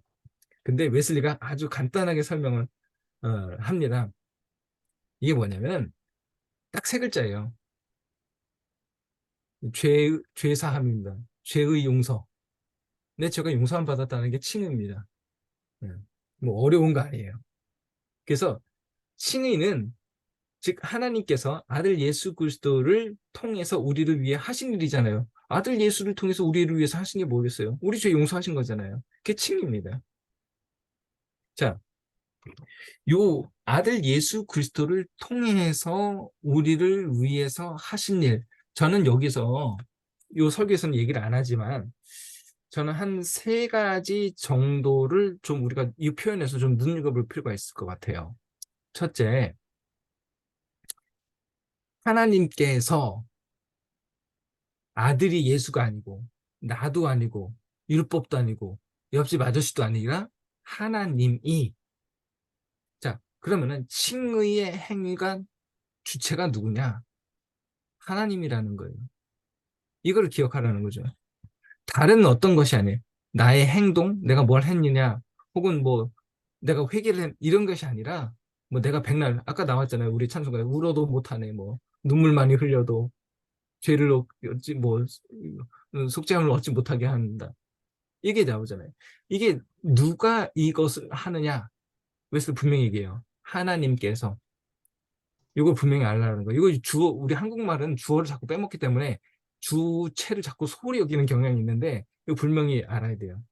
근데 웨슬리가 아주 간단하게 설명을 합니다. 이게 뭐냐면 딱 세 글자예요. 죄사함입니다. 죄의 용서. 내 죄가 용서함 받았다는 게 칭의입니다. 뭐 어려운 거 아니에요. 그래서 칭의는 즉 하나님께서 아들 예수 그리스도를 통해서 우리를 위해 하신 일이잖아요. 아들 예수를 통해서 우리를 위해서 하신 게 뭐겠어요? 우리 죄 용서하신 거잖아요. 그게 칭의입니다. 자, 요 아들 예수 그리스도를 통해서 우리를 위해서 하신 일. 저는 여기서 요 설교에서는 얘기를 안 하지만 저는 한 세 가지 정도를 좀 우리가 이 표현에서 좀 눈여겨볼 필요가 있을 것 같아요. 첫째, 하나님께서 아들이 예수가 아니고 나도 아니고 율법도 아니고 옆집 아저씨도 아니라 하나님이 자 그러면은 칭의의 행위가 주체가 누구냐? 하나님이라는 거예요. 이걸 기억하라는 거죠. 다른 어떤 것이 아니에요. 나의 행동, 내가 뭘 했느냐, 혹은 뭐 내가 회개를 이런 것이 아니라 뭐 내가 백날 아까 나왔잖아요. 우리 찬송가에 울어도 못하네, 뭐 눈물 많이 흘려도 죄를 얻지 뭐 속죄함을 얻지 못하게 한다. 이게 나오잖아요. 이게 누가 이것을 하느냐? 그래서 분명히 얘기해요. 하나님께서 이걸 분명히 알라는 거예요. 이거 주어 우리 한국말은 주어를 자꾸 빼먹기 때문에 주체를 자꾸 소홀히 여기는 경향이 있는데 이거 분명히 알아야 돼요.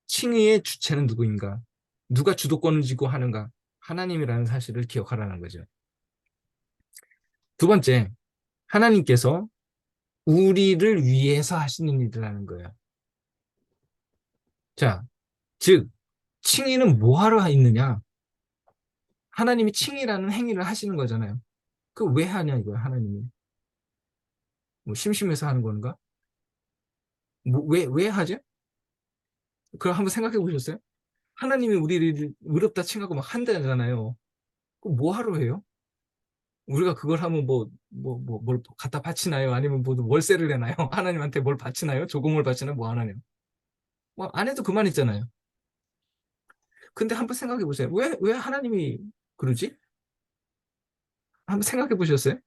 칭의의 주체는 누구인가? 누가 주도권을 쥐고 하는가? 하나님이라는 사실을 기억하라는 거죠. 두 번째, 하나님께서 우리를 위해서 하시는 일이라는 거예요. 자, 즉 칭의는 뭐하러 있느냐? 하나님이 칭의라는 행위를 하시는 거잖아요. 그 왜 하냐 이거야 하나님이. 뭐 심심해서 하는 건가? 뭐, 왜 하지? 그걸 한번 생각해 보셨어요? 하나님이 우리를 의롭다 칭하고 막 한다잖아요. 그럼 뭐 하러 해요? 우리가 그걸 하면 뭘 갖다 바치나요? 아니면 뭐 월세를 내나요? 하나님한테 뭘 바치나요? 조공을 바치나 뭐 하나요? 뭐 안 해도 그만했잖아요. 근데 한번 생각해 보세요. 왜 하나님이 그러지? 한번 생각해 보셨어요?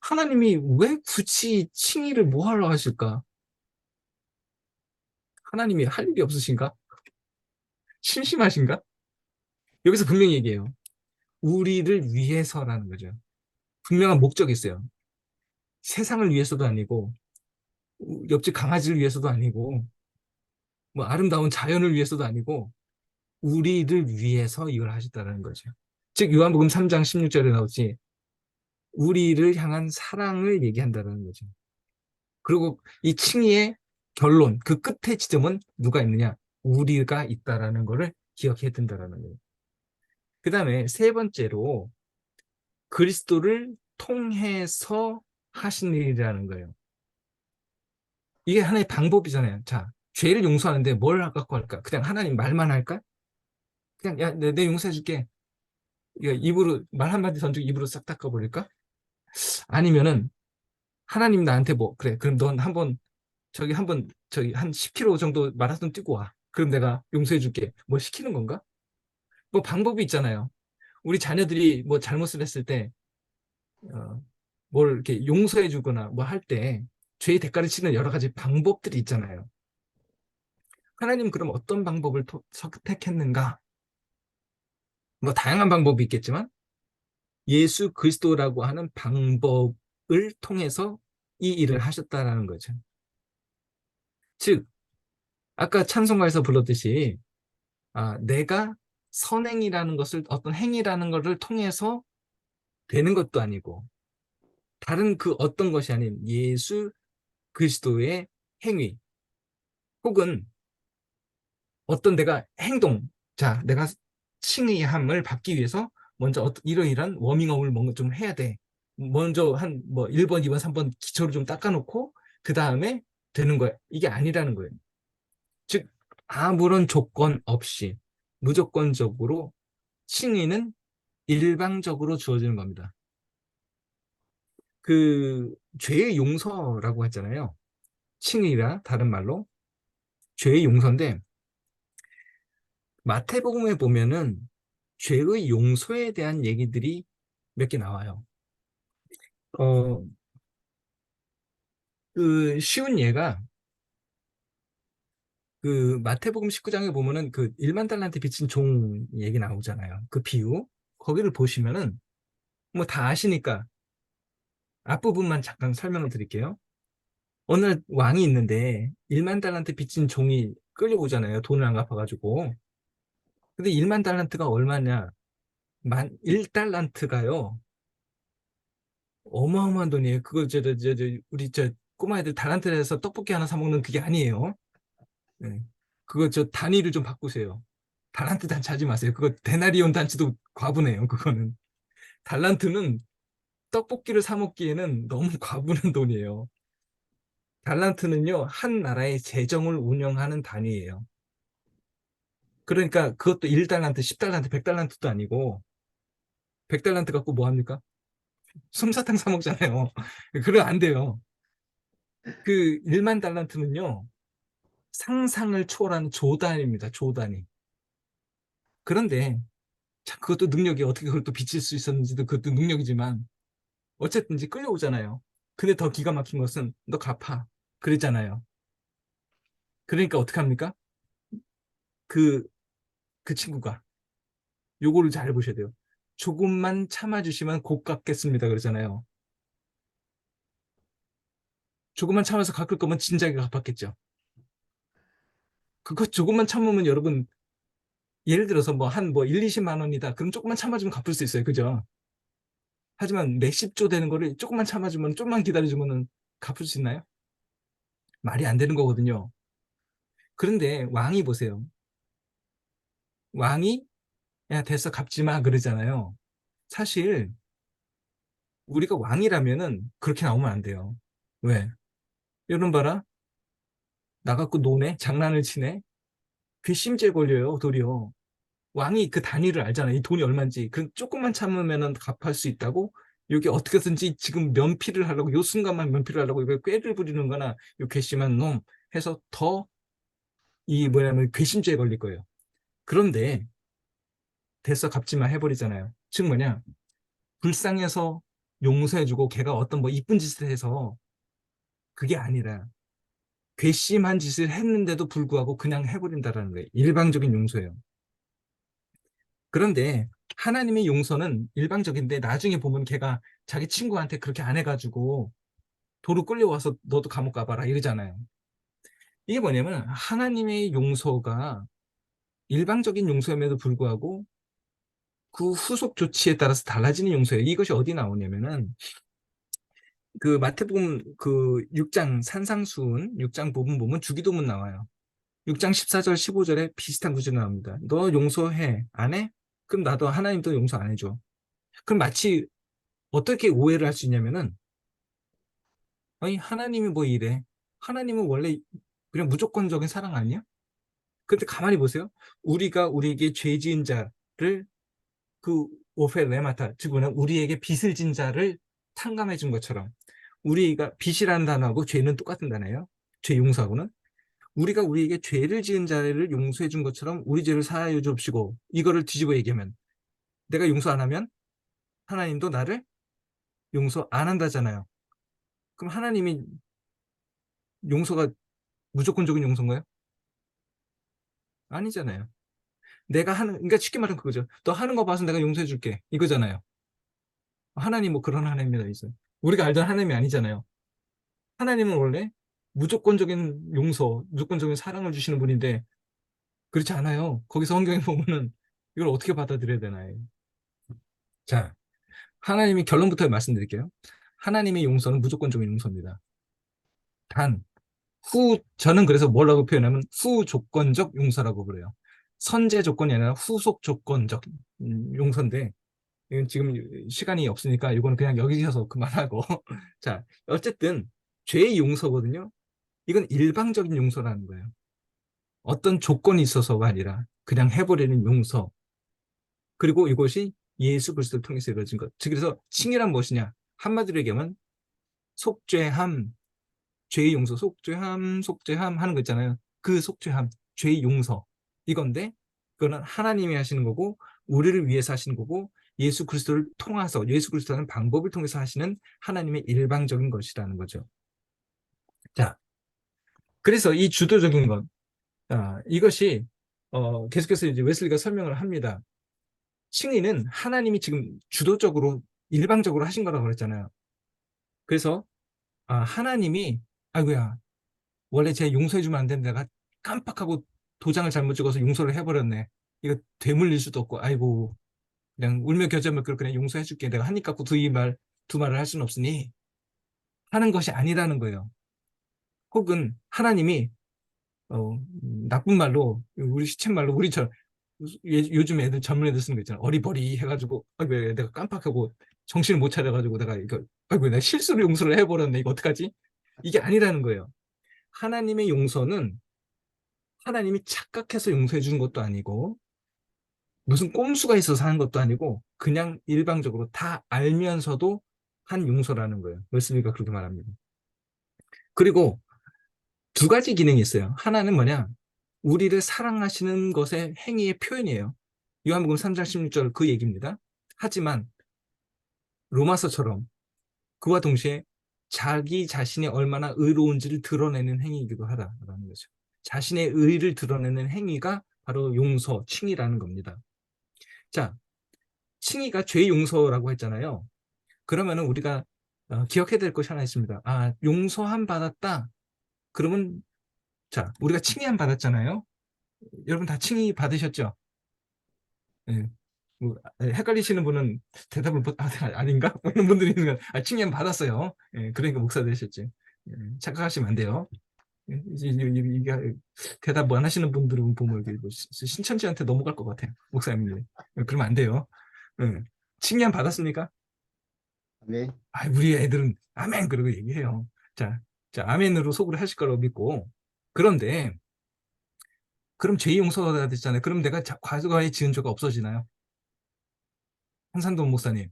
하나님이 왜 굳이 칭의를 뭐 하러 하실까? 하나님이 할 일이 없으신가? 심심하신가? 여기서 분명히 얘기해요. 우리를 위해서라는 거죠. 분명한 목적이 있어요. 세상을 위해서도 아니고 옆집 강아지를 위해서도 아니고 뭐 아름다운 자연을 위해서도 아니고 우리를 위해서 이걸 하셨다는 거죠. 즉 요한복음 3장 16절에 나오지 우리를 향한 사랑을 얘기한다는 거죠. 그리고 이 칭의의 결론, 그 끝의 지점은 누가 있느냐? 우리가 있다라는 것을 기억해야 된다라는 거예요. 그 다음에 세 번째로 그리스도를 통해서 하신 일이라는 거예요. 이게 하나의 방법이잖아요. 자, 죄를 용서하는데 뭘 갖고 할까? 그냥 하나님 말만 할까? 그냥 야, 내 용서해줄게. 입으로 말 한마디 던지고 입으로 싹 닦아버릴까? 아니면은 하나님 나한테 뭐 그래 그럼 넌 한번 저기 한 10km 정도 마라톤 뛰고 와. 그럼 내가 용서해줄게. 뭐 시키는 건가? 뭐 방법이 있잖아요. 우리 자녀들이 뭐 잘못을 했을 때 어, 뭘 이렇게 용서해주거나 뭐 할 때 죄의 대가를 치는 여러 가지 방법들이 있잖아요. 하나님 그럼 어떤 방법을 선택했는가? 뭐 다양한 방법이 있겠지만 예수 그리스도라고 하는 방법을 통해서 이 일을 하셨다라는 거죠. 즉 아까 찬송가에서 불렀듯이 내가 선행이라는 것을 어떤 행위라는 것을 통해서 되는 것도 아니고 다른 그 어떤 것이 아닌 예수 그리스도의 행위 혹은 어떤 내가 행동 자 내가 칭의함을 받기 위해서 먼저 이러이러한 워밍업을 뭔가 좀 해야 돼. 먼저 한 뭐 1번, 2번, 3번 기초를 좀 닦아놓고 그 다음에 되는 거야. 이게 아니라는 거예요. 즉 아무런 조건 없이 무조건적으로 칭의는 일방적으로 주어지는 겁니다. 그 죄의 용서라고 했잖아요. 칭의라 다른 말로 죄의 용서인데 마태복음에 보면은 죄의 용서에 대한 얘기들이 몇 개 나와요. 어, 그 쉬운 예가 그 마태복음 19장에 보면은 그 1만 달란트 빚진 종 얘기 나오잖아요. 그 비유 거기를 보시면은 뭐 다 아시니까 앞부분만 잠깐 설명을 드릴게요. 어느 날 왕이 있는데 1만 달란트 빚진 종이 끌려오잖아요. 돈을 안 갚아가지고. 근데 1만 달란트가 얼마냐? 1달란트가요. 어마어마한 돈이에요. 그거 우리 꼬마 애들 달란트에서 떡볶이 하나 사 먹는 그게 아니에요. 네. 그거 단위를 좀 바꾸세요. 달란트 단치 하지 마세요. 그거 데나리온 단치도 과분해요. 그거는 달란트는 떡볶이를 사 먹기에는 너무 과분한 돈이에요. 달란트는요 한 나라의 재정을 운영하는 단위예요. 그러니까 그것도 1달란트, 10달란트, 100달란트도 아니고 100달란트 갖고 뭐 합니까? 솜사탕 사 먹잖아요. 그러면 안 돼요. 그 1만 달란트는요 상상을 초월한 조 단위입니다. 조 단위. 그런데 참 그것도 능력이 어떻게 그걸 또 비칠 수 있었는지도 그것도 능력이지만 어쨌든 이제 끌려오잖아요. 근데 더 기가 막힌 것은 너 갚아. 그랬잖아요. 그러니까 어떻게 합니까? 그, 그 친구가 요거를 잘 보셔야 돼요. 조금만 참아주시면 곧 갚겠습니다. 그러잖아요. 조금만 참아서 갚을 거면 진작에 갚았겠죠. 그거 조금만 참으면 여러분 예를 들어서 뭐 한 뭐 1, 20만 원이다. 그럼 조금만 참아주면 갚을 수 있어요. 그죠? 하지만 몇십 조 되는 거를 조금만 참아주면 좀만 기다려주면 갚을 수 있나요? 말이 안 되는 거거든요. 그런데 왕이 보세요. 왕이 야 됐어 갚지 마 그러잖아요. 사실 우리가 왕이라면은 그렇게 나오면 안 돼요. 왜? 이런 봐라. 나 갖고 노네? 장난을 치네? 괘씸죄 걸려요, 도리어. 왕이 그 단위를 알잖아요. 이 돈이 얼마인지. 그 조금만 참으면은 갚을 수 있다고? 여기 어떻게든지 지금 면피를 하려고, 요 순간만 면피를 하려고 이걸 꾀를 부리는 거나, 요 괘씸한 놈 해서 더 이 뭐냐면 괘씸죄에 걸릴 거예요. 그런데 됐어 갚지 마 해버리잖아요. 즉 뭐냐? 불쌍해서 용서해주고 걔가 어떤 뭐 이쁜 짓을 해서 그게 아니라 괘씸한 짓을 했는데도 불구하고 그냥 해버린다라는 거예요. 일방적인 용서예요. 그런데 하나님의 용서는 일방적인데 나중에 보면 걔가 자기 친구한테 그렇게 안 해가지고 도로 끌려와서 너도 감옥 가봐라 이러잖아요. 이게 뭐냐면 하나님의 용서가 일방적인 용서임에도 불구하고 그 후속 조치에 따라서 달라지는 용서예요. 이것이 어디 나오냐면은 그 마태복음 그 6장 산상수훈 6장 부분 보면 주기도문 나와요. 6장 14절 15절에 비슷한 구절이 나옵니다. 너 용서해. 안 해? 그럼 나도 하나님도 용서 안 해줘. 그럼 마치 어떻게 오해를 할 수 있냐면은 아니 하나님이 뭐 이래. 하나님은 원래 그냥 무조건적인 사랑 아니야? 근데 가만히 보세요. 우리가 우리에게 죄 지은 자를 그 오페 레마타 즉 뭐냐 우리에게 빚을 진 자를 탕감해 준 것처럼 우리가 빚이라는 단어하고 죄는 똑같은 단어예요. 죄 용서하고는 우리가 우리에게 죄를 지은 자를 용서해 준 것처럼 우리 죄를 사하여 주옵시고 이거를 뒤집어 얘기하면 내가 용서 안 하면 하나님도 나를 용서 안 한다잖아요. 그럼 하나님이 용서가 무조건적인 용서인가요? 아니잖아요. 내가 하는 그러니까 쉽게 말하면 그거죠. 너 하는 거 봐서 내가 용서해 줄게 이거잖아요. 하나님 뭐 그런 하나님이 다 있어요. 우리가 알던 하나님이 아니잖아요. 하나님은 원래 무조건적인 용서, 무조건적인 사랑을 주시는 분인데 그렇지 않아요. 거기서 성경에 보면은 이걸 어떻게 받아들여야 되나요? 자, 하나님이 결론부터 말씀드릴게요. 하나님의 용서는 무조건적인 용서입니다. 단, 저는 그래서 뭐라고 표현하면 후조건적 용서라고 그래요. 선제 조건이 아니라 후속 조건적 용서인데 이건 지금 시간이 없으니까 이거는 그냥 여기서 그만하고 자 어쨌든 죄의 용서거든요. 이건 일방적인 용서라는 거예요. 어떤 조건이 있어서가 아니라 그냥 해버리는 용서. 그리고 이것이 예수 그리스도를 통해서 이루어진 것. 즉 그래서 칭이란 무엇이냐? 한마디로 얘기하면 속죄함, 죄의 용서, 속죄함, 속죄함 하는 거 있잖아요. 그 속죄함, 죄의 용서. 이건데 그거는 하나님이 하시는 거고 우리를 위해서 하시는 거고 예수 그리스도를 통해서 예수 그리스도라는 방법을 통해서 하시는 하나님의 일방적인 것이라는 거죠. 자, 그래서 이 주도적인 것, 이것이 계속해서 이제 웨슬리가 설명을 합니다. 칭의는 하나님이 지금 주도적으로 일방적으로 하신 거라고 그랬잖아요. 그래서 하나님이 아이고야 원래 제 용서해주면 안 되는데 내가 깜빡하고 도장을 잘못 찍어서 용서를 해버렸네. 이거 되물릴 수도 없고 아이고 그냥 울며 겨자며 그냥 용서해줄게. 내가 한입 갖고 두 말을 할 수는 없으니 하는 것이 아니라는 거예요. 혹은 하나님이 나쁜 말로 우리 시쳇말로 우리처럼 요즘 애들 젊은 애들 쓰는 거 있잖아. 어리버리 해가지고 아이고 내가 깜빡하고 정신을 못 차려가지고 내가 이거 아이고 내가 실수로 용서를 해버렸네. 이거 어떡하지? 이게 아니라는 거예요. 하나님의 용서는 하나님이 착각해서 용서해 주는 것도 아니고 무슨 꼼수가 있어서 하는 것도 아니고 그냥 일방적으로 다 알면서도 한 용서라는 거예요. 웨슬리가 그렇게 말합니다. 그리고 두 가지 기능이 있어요. 하나는 뭐냐? 우리를 사랑하시는 것의 행위의 표현이에요. 요한복음 3장 16절 그 얘기입니다. 하지만 로마서처럼 그와 동시에 자기 자신이 얼마나 의로운지를 드러내는 행위이기도 하다라는 거죠. 자신의 의를 드러내는 행위가 바로 용서, 칭의라는 겁니다. 자, 칭의가 죄 용서라고 했잖아요. 그러면은 우리가 기억해야 될 것이 하나 있습니다. 용서함 받았다. 그러면 자, 우리가 칭의함 받았잖아요. 여러분 다 칭의 받으셨죠? 네. 헷갈리시는 분은 대답을 아닌가? 이런 분들이 있는 거 칭의함 받았어요. 그러니까 목사 되셨지. 착각하시면 안 돼요. 이게 대답 안 하시는 분들은 보면 뭐 신천지한테 넘어갈 것 같아요. 목사님들. 그러면 안 돼요. 칭의함 받았습니까? 네. 우리 애들은 아멘 그러고 얘기해요. 자, 아멘으로 속으로 하실 거라고 믿고. 그런데 그럼 죄 용서가 됐잖아요. 그럼 내가 과거에 지은 죄가 없어지나요? 한산동 목사님.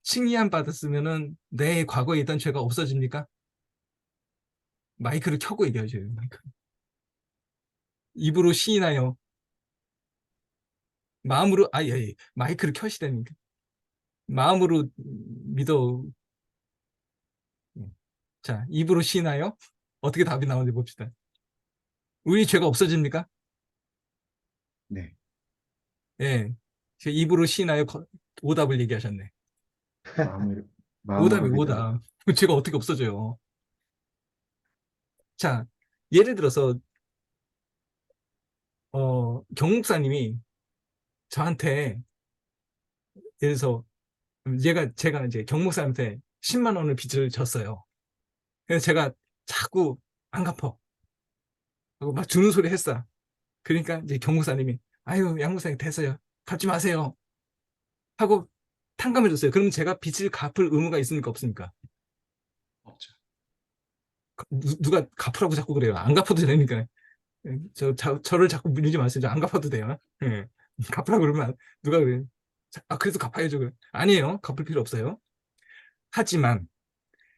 칭의함 받았으면은 내 과거에 있던 죄가 없어집니까? 마이크를 켜고 얘기하셔요. 입으로 시인하여 마음으로 예. 마이크를 켜시다니까. 마음으로 믿어. 자, 입으로 시인하여 어떻게 답이 나오는지 봅시다. 우리 죄가 없어집니까? 네. 예. 입으로 시인하여 오답을 얘기하셨네. 마음으로 오답이 믿어요. 오답. 죄가 어떻게 없어져요? 자, 예를 들어서 경 목사님이 저한테 예를 들어서 제가 이제 경 목사님한테 10만 원을 빚을 졌어요. 그래서 제가 자꾸 안 갚어 하고 막 주는 소리 했어. 그러니까 이제 경 목사님이 아유 양 목사님 됐어요. 갚지 마세요 하고 탕감해 줬어요. 그러면 제가 빚을 갚을 의무가 있습니까 없습니까? 없죠. 누가 갚으라고 자꾸 그래요. 안 갚아도 되니까. 저를 자꾸 밀리지 마세요. 저 안 갚아도 돼요. 예. 갚으라고 그러면 누가 그래. 그래도 갚아야죠. 그래. 아니에요. 갚을 필요 없어요. 하지만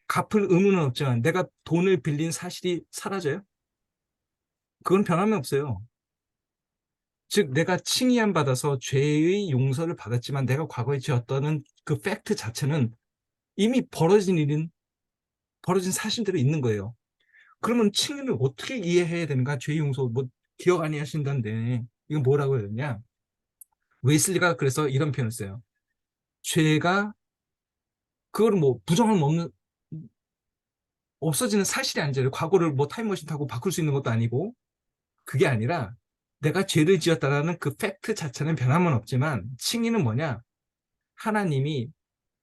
갚을 의무는 없지만 내가 돈을 빌린 사실이 사라져요? 그건 변함이 없어요. 즉 내가 칭의함 받아서 죄의 용서를 받았지만 내가 과거에 지었던 그 팩트 자체는 이미 벌어진 사실대로 있는 거예요. 그러면 칭의를 어떻게 이해해야 되는가? 죄의 용서 뭐 기억 안 하신다는데 이건 뭐라고 해야 되냐? 웨슬리가 그래서 이런 표현을 써요. 죄가 그거를 뭐 부정은 없어지는 사실이 아니잖아요. 과거를 뭐 타임머신 타고 바꿀 수 있는 것도 아니고 그게 아니라 내가 죄를 지었다라는 그 팩트 자체는 변함은 없지만 칭의는 뭐냐? 하나님이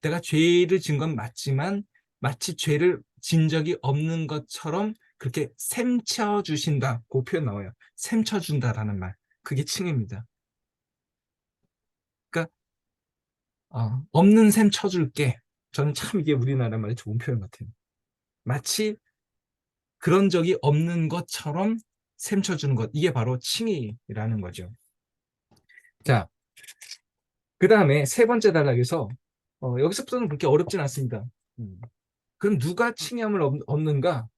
내가 죄를 지은 건 맞지만 마치 죄를 진 적이 없는 것처럼 그렇게 셈쳐 주신다. 그 표현 나와요. 셈쳐 준다라는 말. 그게 칭의입니다. 그러니까 없는 셈 쳐줄게. 저는 참 이게 우리나라 말의 좋은 표현 같아요. 마치 그런 적이 없는 것처럼 셈쳐주는 것. 이게 바로 칭의라는 거죠. 자, 그 다음에 세 번째 단락에서 여기서부터는 그렇게 어렵진 않습니다. 그럼 누가 칭의함을 얻는가?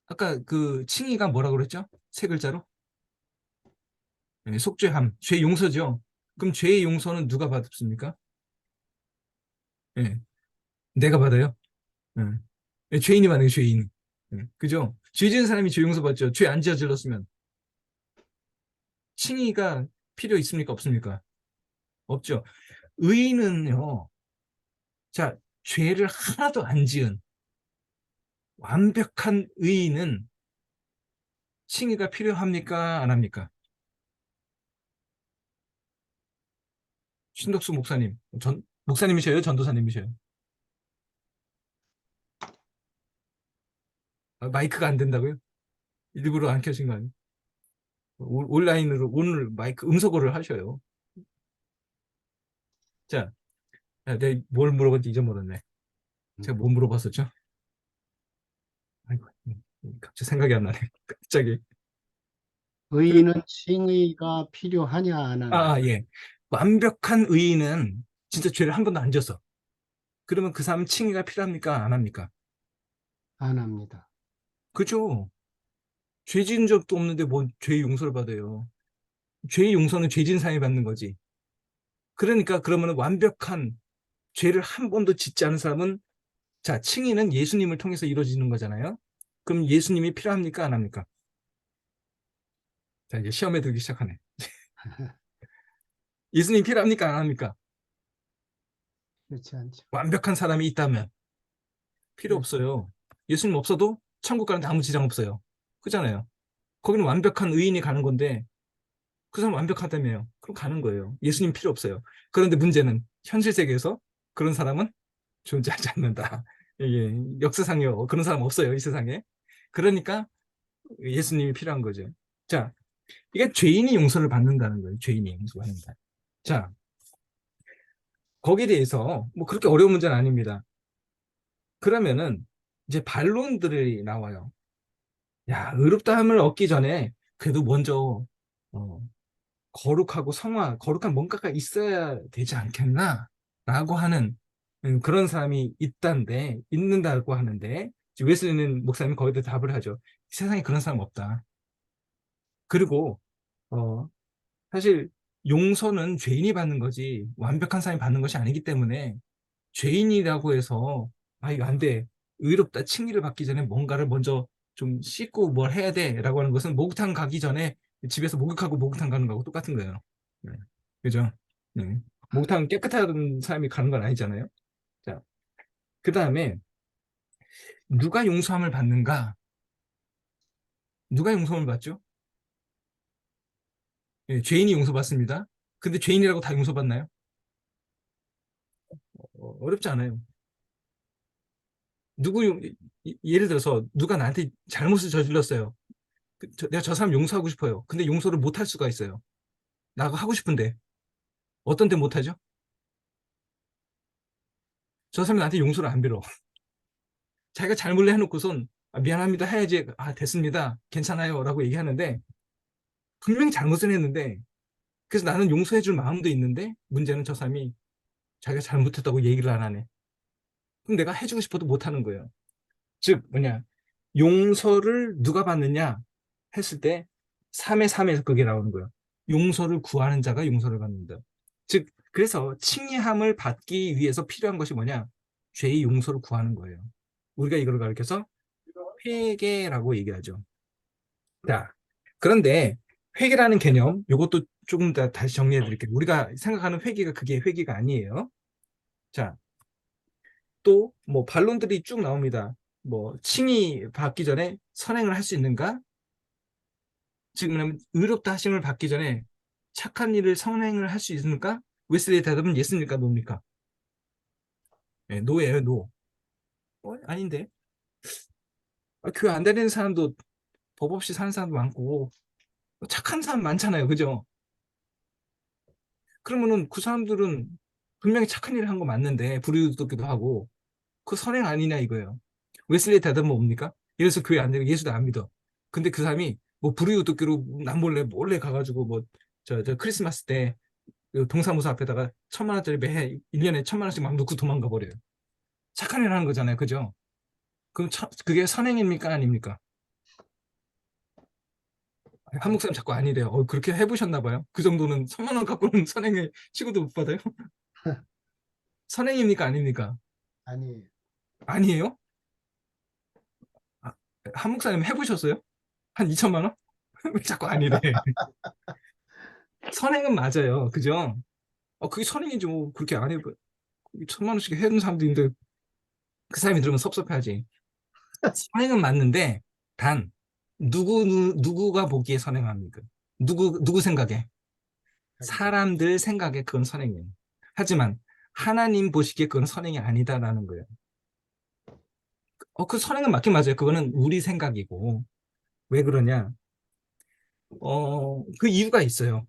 아까 그 칭의가 뭐라고 그랬죠? 세 글자로? 네, 속죄함, 죄 용서죠. 그럼 죄의 용서는 누가 받습니까? 네, 내가 받아요. 네, 죄인이 받는 게 죄인. 네, 그죠? 죄 지은 사람이 죄 용서 받죠. 죄 안 지어질렀으면. 칭의가 필요 있습니까? 없습니까? 없죠. 의인은요, 자, 죄를 하나도 안 지은 완벽한 의인은 칭의가 필요합니까? 안 합니까? 신덕수 목사님, 목사님이셔요? 전도사님이셔요? 마이크가 안 된다고요? 일부러 안 켜진 거 아니에요? 온라인으로 오늘 마이크 음소거를 하셔요. 자, 내가 뭘 물어봤는지 잊어버렸네. 제가 뭐 물어봤었죠? 아이고, 갑자기 생각이 안 나네. 갑자기. 의인은 칭의가 필요하냐 안 하냐. 예. 완벽한 의인은 진짜 죄를 한 번도 안 졌어. 그러면 그 사람은 칭의가 필요합니까? 안 합니까? 안 합니다. 그죠? 죄 지은 적도 없는데 뭔 죄의 용서를 받아요. 죄의 용서는 죄 지은 사람이 받는 거지. 그러니까 그러면 완벽한 죄를 한 번도 짓지 않은 사람은 자, 칭의는 예수님을 통해서 이루어지는 거잖아요. 그럼 예수님이 필요합니까? 안 합니까? 자, 이제 시험에 들기 시작하네. 예수님 필요합니까? 안 합니까? 그렇지 않죠. 완벽한 사람이 있다면 필요 그렇죠. 없어요. 예수님 없어도 천국 가는데 아무 지장 없어요. 그잖아요. 거기는 완벽한 의인이 가는 건데 그 사람 완벽하다며요. 그럼 가는 거예요. 예수님 필요 없어요. 그런데 문제는 현실 세계에서 그런 사람은 존재하지 않는다. 이게 역사상에 그런 사람 없어요. 이 세상에. 그러니까 예수님이 필요한 거죠. 자, 이게 죄인이 용서를 받는다는 거예요. 죄인이 용서받는다. 자, 거기에 대해서 뭐 그렇게 어려운 문제는 아닙니다. 그러면은 이제 반론들이 나와요. 야, 의롭다함을 얻기 전에 그래도 먼저 어, 거룩하고 거룩한 뭔가가 있어야 되지 않겠나? 라고 하는 그런 사람이 있는다고 하는데 웨슬리는 목사님이 거기다 답을 하죠. 세상에 그런 사람 없다. 그리고 어, 사실 용서는 죄인이 받는 거지 완벽한 사람이 받는 것이 아니기 때문에 죄인이라고 해서 이거 안 돼. 의롭다 칭의를 받기 전에 뭔가를 먼저 좀 씻고 뭘 해야 돼라고 하는 것은 목욕탕 가기 전에 집에서 목욕하고 목욕탕 가는 거하고 똑같은 거예요. 네. 그죠? 네. 목욕탕 깨끗한 사람이 가는 건 아니잖아요. 자, 그 다음에 누가 용서함을 받는가? 누가 용서함을 받죠? 예, 죄인이 용서받습니다. 근데 죄인이라고 다 용서받나요? 어렵지 않아요. 예를 들어서 누가 나한테 잘못을 저질렀어요. 내가 저 사람 용서하고 싶어요. 근데 용서를 못 할 수가 있어요. 나가 하고 싶은데 어떤 때 못 하죠? 저 사람이 나한테 용서를 안 빌어. 자기가 잘못을 해놓고선 미안합니다 해야지. 됐습니다. 괜찮아요. 라고 얘기하는데 분명히 잘못을 했는데 그래서 나는 용서해줄 마음도 있는데 문제는 저 사람이 자기가 잘못했다고 얘기를 안 하네. 그럼 내가 해주고 싶어도 못 하는 거예요. 즉 뭐냐, 용서를 누가 받느냐 했을 때 3의 3에서 그게 나오는 거예요. 용서를 구하는 자가 용서를 받는다. 즉 그래서 칭의함을 받기 위해서 필요한 것이 뭐냐, 죄의 용서를 구하는 거예요. 우리가 이걸 가르쳐서 회개라고 얘기하죠. 자, 그런데 회개라는 개념, 이것도 조금 더 다시 정리해 드릴게요. 우리가 생각하는 회개가 그게 회개가 아니에요. 자, 또 뭐 반론들이 쭉 나옵니다. 뭐 칭의 받기 전에 선행을 할 수 있는가? 지금 의롭다 하심을 받기 전에 착한 일을 선행을 할 수 있습니까? 웨슬리의 대답은 예스입니까? 노입니까? 네, 노예요, 노. 아닌데. 교회 안 다니는 사람도 법 없이 사는 사람도 많고 착한 사람 많잖아요, 그죠? 그러면은 그 사람들은 분명히 착한 일을 한 거 맞는데 불의도덕기도 하고 그 선행 아니냐 이거예요. 웨슬리의 대답은 뭡니까? 예를 들어서 교회 안 되고 예수도 안 믿어. 근데 그 사람이 뭐 불의도덕기로 남몰래 가가지고 뭐 저 크리스마스 때그 동사무소 앞에다가 1,000만 원짜리 매해 1년에 1,000만 원씩 막 넣고 도망가 버려요. 착한 일 하는 거잖아요, 그죠? 그럼 그게 선행입니까 아닙니까? 한 목사님 자꾸 아니래요. 그렇게 해보셨나 봐요. 그 정도는 1,000만 원 갖고는 선행에 취급도 못 받아요? 선행입니까 아닙니까? 아니, 아니에요? 아, 한 목사님 해보셨어요? 한 2,000만 원? 왜 자꾸 아니래. 선행은 맞아요. 그죠? 그게 선행이죠. 뭐 그렇게 안 해. 1,000만 원씩 해준 사람도 있는데 그 사람이 들으면 섭섭해하지. 선행은 맞는데 단 누구가 보기에 선행합니까? 누구 생각에? 사람들 생각에 그건 선행이에요. 하지만 하나님 보시기에 그건 선행이 아니다라는 거예요. 그 선행은 맞긴 맞아요. 그거는 우리 생각이고. 왜 그러냐? 그 이유가 있어요.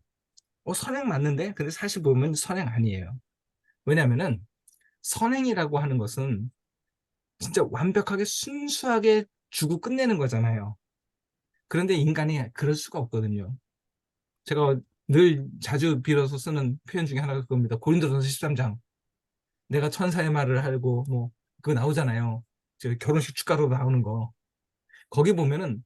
선행 맞는데 근데 사실 보면 선행 아니에요. 왜냐면은 선행이라고 하는 것은 진짜 완벽하게 순수하게 주고 끝내는 거잖아요. 그런데 인간이 그럴 수가 없거든요. 제가 늘 자주 빌어서 쓰는 표현 중에 하나가 그겁니다. 고린도전서 13장. 내가 천사의 말을 하고 뭐 그거 나오잖아요. 저 결혼식 축가로 나오는 거. 거기 보면은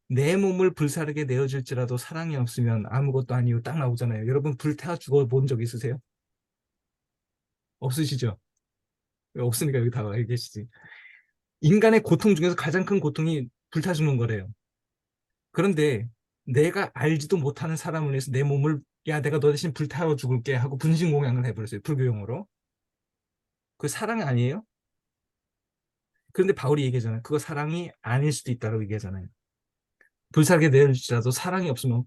내 몸을 불사르게 내어줄지라도 사랑이 없으면 아무것도 아니요 딱 나오잖아요. 여러분 불태워 죽어 본 적 있으세요? 없으시죠? 없으니까 여기 다 와 계시지. 인간의 고통 중에서 가장 큰 고통이 불타 죽는 거래요. 그런데 내가 알지도 못하는 사람을 위해서 내 몸을 야 내가 너 대신 불태워 죽을게 하고 분신공양을 해버렸어요. 불교용어로. 그 사랑이 아니에요? 그런데 바울이 얘기하잖아요. 그거 사랑이 아닐 수도 있다고 얘기하잖아요. 불사르게 내어줄지라도 사랑이 없으면,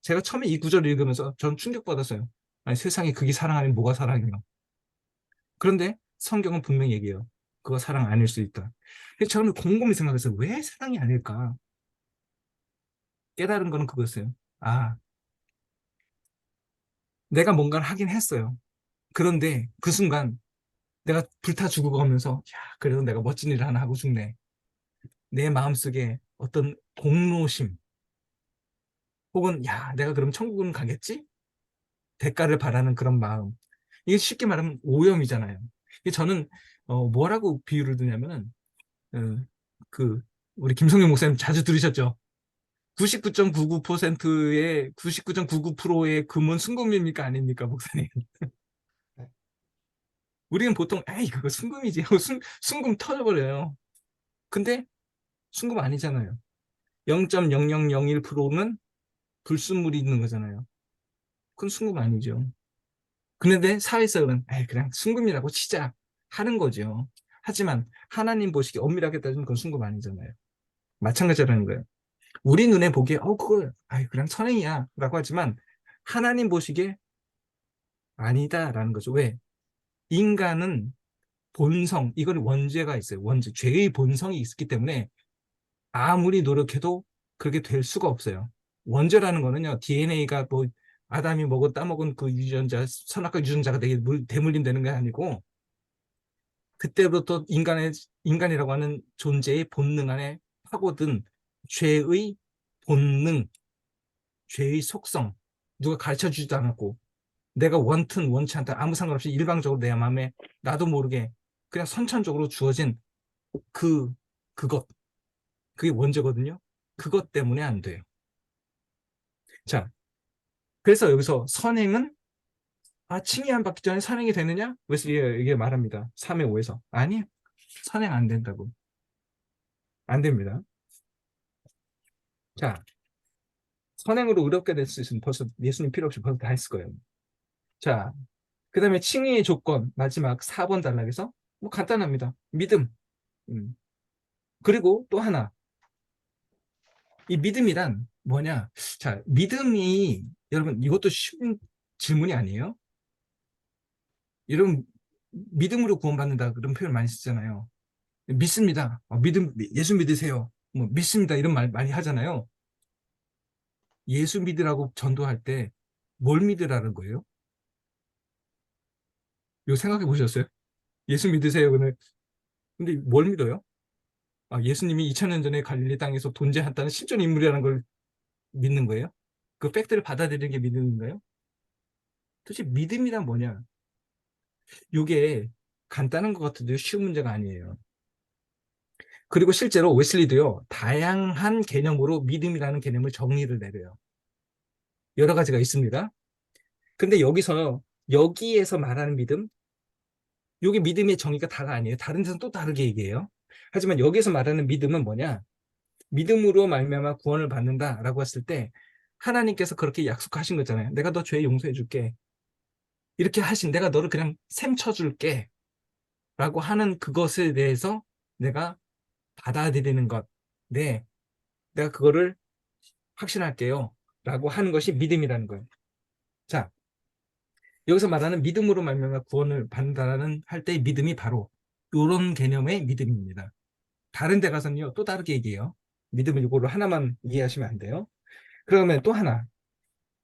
제가 처음에 이 구절을 읽으면서 전 충격받았어요. 아니 세상에 그게 사랑 아니면 뭐가 사랑이냐. 그런데 성경은 분명히 얘기해요. 그거 사랑 아닐 수 있다. 그래서 저는 곰곰이 생각했어요. 왜 사랑이 아닐까? 깨달은 거는 그거였어요. 내가 뭔가를 하긴 했어요. 그런데 그 순간 내가 불타 죽고 가면서 야 그래도 내가 멋진 일을 하나 하고 죽네. 내 마음속에 어떤 공로심 혹은 야 내가 그럼 천국은 가겠지? 대가를 바라는 그런 마음. 이게 쉽게 말하면 오염이잖아요. 이게 저는 뭐라고 비유를 드냐면은 어, 그 우리 김성용 목사님 자주 들으셨죠? 99.99%의 99.99%의 금은 순금입니까 아닙니까 목사님? 우리는 보통 에이 그거 순금이지 하고 순금 터져버려요. 근데 순금 아니잖아요. 0.0001%는 불순물이 있는 거잖아요. 그건 순금 아니죠. 그런데 사회에서는 에이 그냥 순금이라고 치자 하는 거죠. 하지만 하나님 보시기에 엄밀하게 따지면 그건 순금 아니잖아요. 마찬가지라는 거예요. 우리 눈에 보기에 그거 그냥 선행이야 라고 하지만 하나님 보시기에 아니다라는 거죠. 왜? 인간은 본성, 이건 원죄가 있어요. 원죄, 죄의 본성이 있기 때문에 아무리 노력해도 그렇게 될 수가 없어요. 원죄라는 거는요, DNA가 뭐 아담이 따먹은 그 유전자, 선악과 유전자가 되게 대물림되는 게 아니고 그때부터 인간이라고 하는 존재의 본능 안에 파고든 죄의 본능, 죄의 속성, 누가 가르쳐 주지도 않았고 내가 원튼 원치 않다 아무 상관없이 일방적으로 내 마음에 나도 모르게 그냥 선천적으로 주어진 그것, 그게 원죄거든요. 그것 때문에 안 돼요. 자, 그래서 여기서 선행은 칭의 안 받기 전에 선행이 되느냐? 웨슬리가 이게 말합니다. 3의 5에서 아니요, 선행 안 된다고. 안 됩니다. 자, 선행으로 의롭게 될 수 있으면 벌써 예수님 필요 없이 벌써 다 했을 거예요. 자, 그 다음에 칭의의 조건 마지막 4번 단락에서 뭐 간단합니다. 믿음. 그리고 또 하나, 이 믿음이란 뭐냐? 자, 믿음이 여러분 이것도 쉬운 질문이 아니에요. 여러분 믿음으로 구원받는다 그런 표현 많이 쓰잖아요. 믿습니다. 예수 믿으세요. 뭐 믿습니다. 이런 말 많이 하잖아요. 예수 믿으라고 전도할 때 뭘 믿으라는 거예요? 이거 생각해 보셨어요? 예수 믿으세요. 근데 뭘 믿어요? 예수님이 2000년 전에 갈릴리 땅에서 존재했다는 실존 인물이라는 걸 믿는 거예요? 그 팩트를 받아들이는 게 믿는 거예요? 도대체 믿음이란 뭐냐? 이게 간단한 것 같아도 쉬운 문제가 아니에요. 그리고 실제로 웨슬리도요, 다양한 개념으로 믿음이라는 개념을 정리를 내려요. 여러 가지가 있습니다. 근데 여기에서 말하는 믿음, 이게 믿음의 정의가 다가 아니에요. 다른 데서는 또 다르게 얘기해요. 하지만 여기서 말하는 믿음은 뭐냐? 믿음으로 말미암아 구원을 받는다라고 했을 때 하나님께서 그렇게 약속하신 거잖아요. 내가 너 죄 용서해 줄게. 이렇게 내가 너를 그냥 셈쳐 줄게. 라고 하는 그것에 대해서 내가 받아들이는 것. 네, 내가 그거를 확신할게요. 라고 하는 것이 믿음이라는 거예요. 자, 여기서 말하는 믿음으로 말미암아 구원을 받는다라는 할 때의 믿음이 바로 이런 개념의 믿음입니다. 다른 데 가서는요, 또 다르게 얘기해요. 믿음을 이거로 하나만 이해하시면 안 돼요. 그러면 또 하나,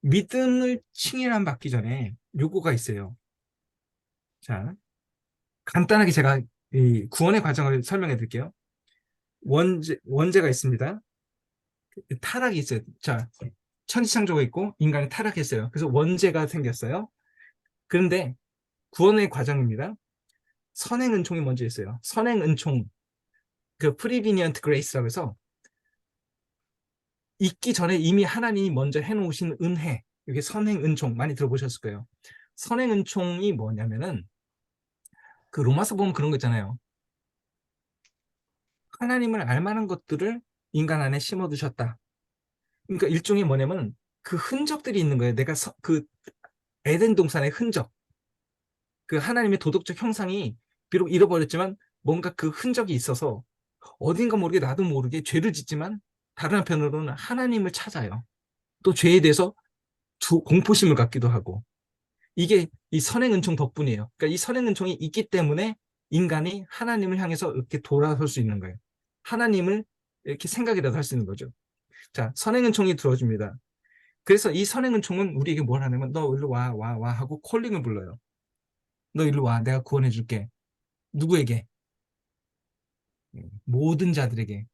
믿음을 칭의를 받기 전에 요구가 있어요. 자, 간단하게 제가 이 구원의 과정을 설명해 드릴게요. 원죄가 있습니다. 타락이 있어요. 자, 천지창조가 있고 인간이 타락했어요. 그래서 원죄가 생겼어요. 그런데 구원의 과정입니다. 선행은총이 먼저 있어요. 선행은총, 그 프리비니언트 그레이스라고 해서 있기 전에 이미 하나님이 먼저 해놓으신 은혜, 이게 선행은총 많이 들어보셨을 거예요. 선행은총이 뭐냐면은 그 로마서 보면 그런 거 있잖아요. 하나님을 알만한 것들을 인간 안에 심어두셨다. 그러니까 일종의 뭐냐면 그 흔적들이 있는 거예요. 내가 그 에덴 동산의 흔적, 그 하나님의 도덕적 형상이 비록 잃어버렸지만 뭔가 그 흔적이 있어서 어딘가 모르게 나도 모르게 죄를 짓지만 다른 한편으로는 하나님을 찾아요. 또 죄에 대해서 공포심을 갖기도 하고, 이게 이 선행은총 덕분이에요. 그러니까 이 선행은총이 있기 때문에 인간이 하나님을 향해서 이렇게 돌아설 수 있는 거예요. 하나님을 이렇게 생각이라도 할 수 있는 거죠. 자, 선행은총이 들어줍니다. 그래서 이 선행은총은 우리에게 뭘 하냐면 너 일로 와 하고 콜링을 불러요. 너 일로 와, 내가 구원해 줄게. 누구에게? 모든 자들에게.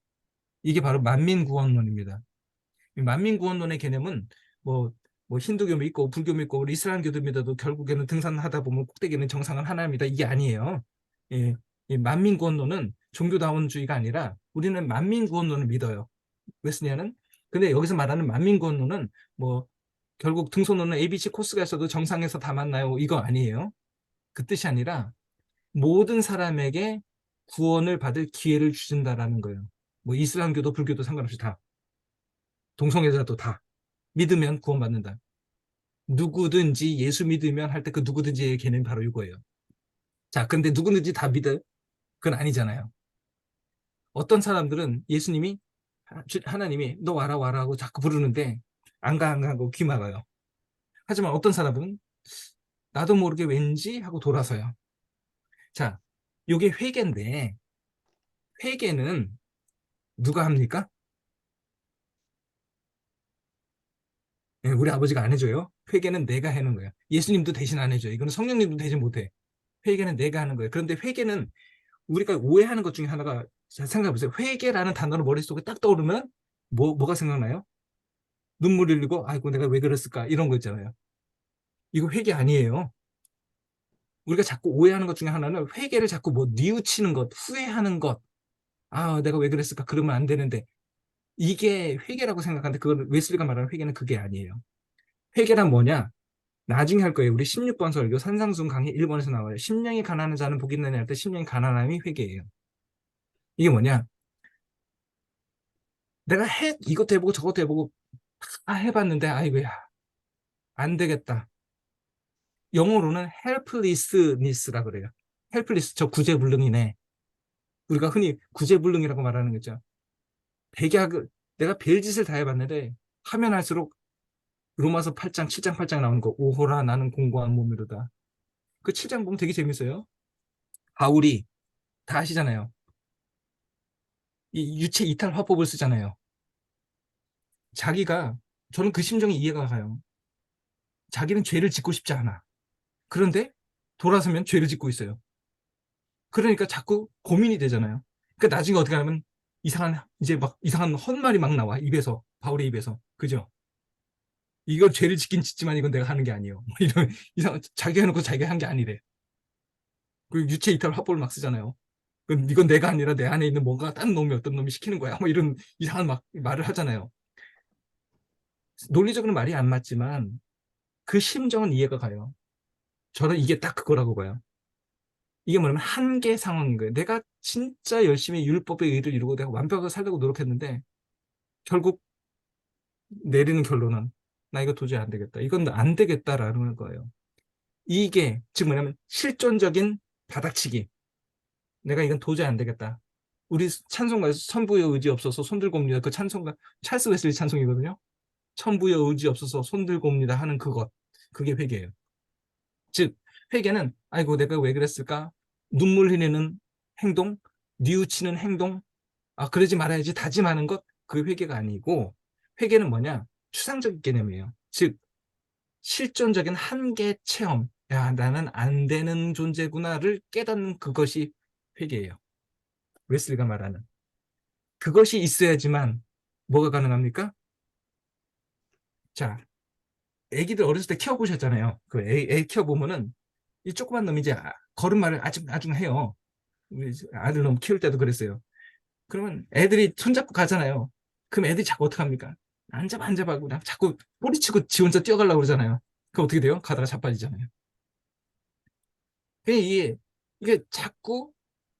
이게 바로 만민구원론입니다. 만민구원론의 개념은 뭐 힌두교 믿고 불교 믿고 우리 이슬람교도 믿어도 결국에는 등산하다 보면 꼭대기는 정상은 하나입니다. 이게 아니에요. 예, 이 만민구원론은 종교다원주의가 아니라 우리는 만민구원론을 믿어요. 웨스니아는. 근데 여기서 말하는 만민구원론은 뭐 결국 등소론은 ABC 코스가 있어도 정상에서 다 만나요. 이거 아니에요. 그 뜻이 아니라 모든 사람에게 구원을 받을 기회를 주신다라는 거예요. 뭐 이슬람교도 불교도 상관없이 다. 동성애자도 다. 믿으면 구원받는다. 누구든지 예수 믿으면 할 때 그 누구든지의 개념이 바로 이거예요. 자, 근데 누구든지 다 믿어요? 그건 아니잖아요. 어떤 사람들은 예수님이 하나님이 너 와라 와라 하고 자꾸 부르는데 안 가 안 가 하고 귀 막아요. 하지만 어떤 사람은 나도 모르게 왠지 하고 돌아서요. 자, 요게 회개인데 회개는 누가 합니까? 예, 우리 아버지가 안 해줘요. 회개는 내가 하는 거예요. 예수님도 대신 안 해줘요. 이거는 성령님도 대신 못해. 회개는 내가 하는 거예요. 그런데 회개는 우리가 오해하는 것 중에 하나가, 잘 생각해보세요. 회개라는 단어를 머릿속에 딱 떠오르면 뭐가 생각나요? 눈물 흘리고 아이고 내가 왜 그랬을까 이런 거 있잖아요. 이거 회개 아니에요. 우리가 자꾸 오해하는 것 중에 하나는 회개를 자꾸 뭐 뉘우치는 것, 후회하는 것. 아, 내가 왜 그랬을까? 그러면 안 되는데. 이게 회개라고 생각하는데 그건 웨슬리가 말하는 회개는 그게 아니에요. 회개란 뭐냐? 나중에 할 거예요. 우리 16번 설교 산상수훈 강의 1번에서 나와요. 심령이 가난한 자는 복이 있느냐 할 때 심령이 가난함이 회개예요. 이게 뭐냐? 내가 이것도 해보고 저것도 해보고 다 해봤는데 아이고야 안 되겠다. 영어로는 helplessness라 그래요. helpless 저 구제불능이네. 우리가 흔히 구제불능이라고 말하는 거죠. 백약을 내가 별짓을 다 해봤는데 하면 할수록 로마서 8장 7장 8장 나오는 거 오호라 나는 공고한 몸이로다. 그 7장 보면 되게 재밌어요. 바울이 다 아시잖아요. 이 유체 이탈 화법을 쓰잖아요. 자기가 저는 그 심정이 이해가 가요. 자기는 죄를 짓고 싶지 않아. 그런데 돌아서면 죄를 짓고 있어요. 그러니까 자꾸 고민이 되잖아요. 그러니까 나중에 어떻게 하면 이제 막 이상한 헛말이 막 나와 입에서 바울의 입에서 그죠? 이걸 죄를 짓긴 짓지만 이건 내가 하는 게 아니에요. 뭐 이런 이상 자기 해놓고 자기가 한 게 아니래. 그 유체 이탈 화법을 막 쓰잖아요. 이건 내가 아니라 내 안에 있는 뭔가 다른 놈이 어떤 놈이 시키는 거야. 뭐 이런 이상한 막 말을 하잖아요. 논리적으로 말이 안 맞지만 그 심정은 이해가 가요. 저는 이게 딱 그거라고 봐요. 이게 뭐냐면 한계 상황인 거예요. 내가 진짜 열심히 율법의 의를 이루고 내가 완벽하게 살려고 노력했는데 결국 내리는 결론은 나 이거 도저히 안 되겠다. 이건 안 되겠다라는 거예요. 이게 즉 뭐냐면 실존적인 받아치기. 내가 이건 도저히 안 되겠다. 우리 찬송가에서 천부의 의지 없어서 손들고 옵니다. 그 찬송가 찰스 웨슬리 찬송이거든요. 천부의 의지 없어서 손들고 옵니다 하는 그것. 그게 회개예요. 즉 회개는 아이고 내가 왜 그랬을까? 눈물 흘리는 행동, 뉘우치는 행동, 아 그러지 말아야지 다짐하는 것, 그 회개가 아니고 회개는 뭐냐? 추상적인 개념이에요. 즉 실존적인 한계 체험, 야 나는 안 되는 존재구나를 깨닫는 그것이 회개예요. 웨슬리가 말하는 그것이 있어야지만 뭐가 가능합니까? 자, 애기들 어렸을 때 키워보셨잖아요. 그 애 키워보면은 이 조그만 놈이 이제 걸음마를 아중 해요. 우리 아들 놈 키울 때도 그랬어요. 그러면 애들이 손잡고 가잖아요. 그럼 애들이 자꾸 어떻게 합니까? 안 잡아 하고 자꾸 꼬리치고 지 혼자 뛰어가려고 그러잖아요. 그럼 어떻게 돼요? 가다가 자빠지잖아요. 이게 자꾸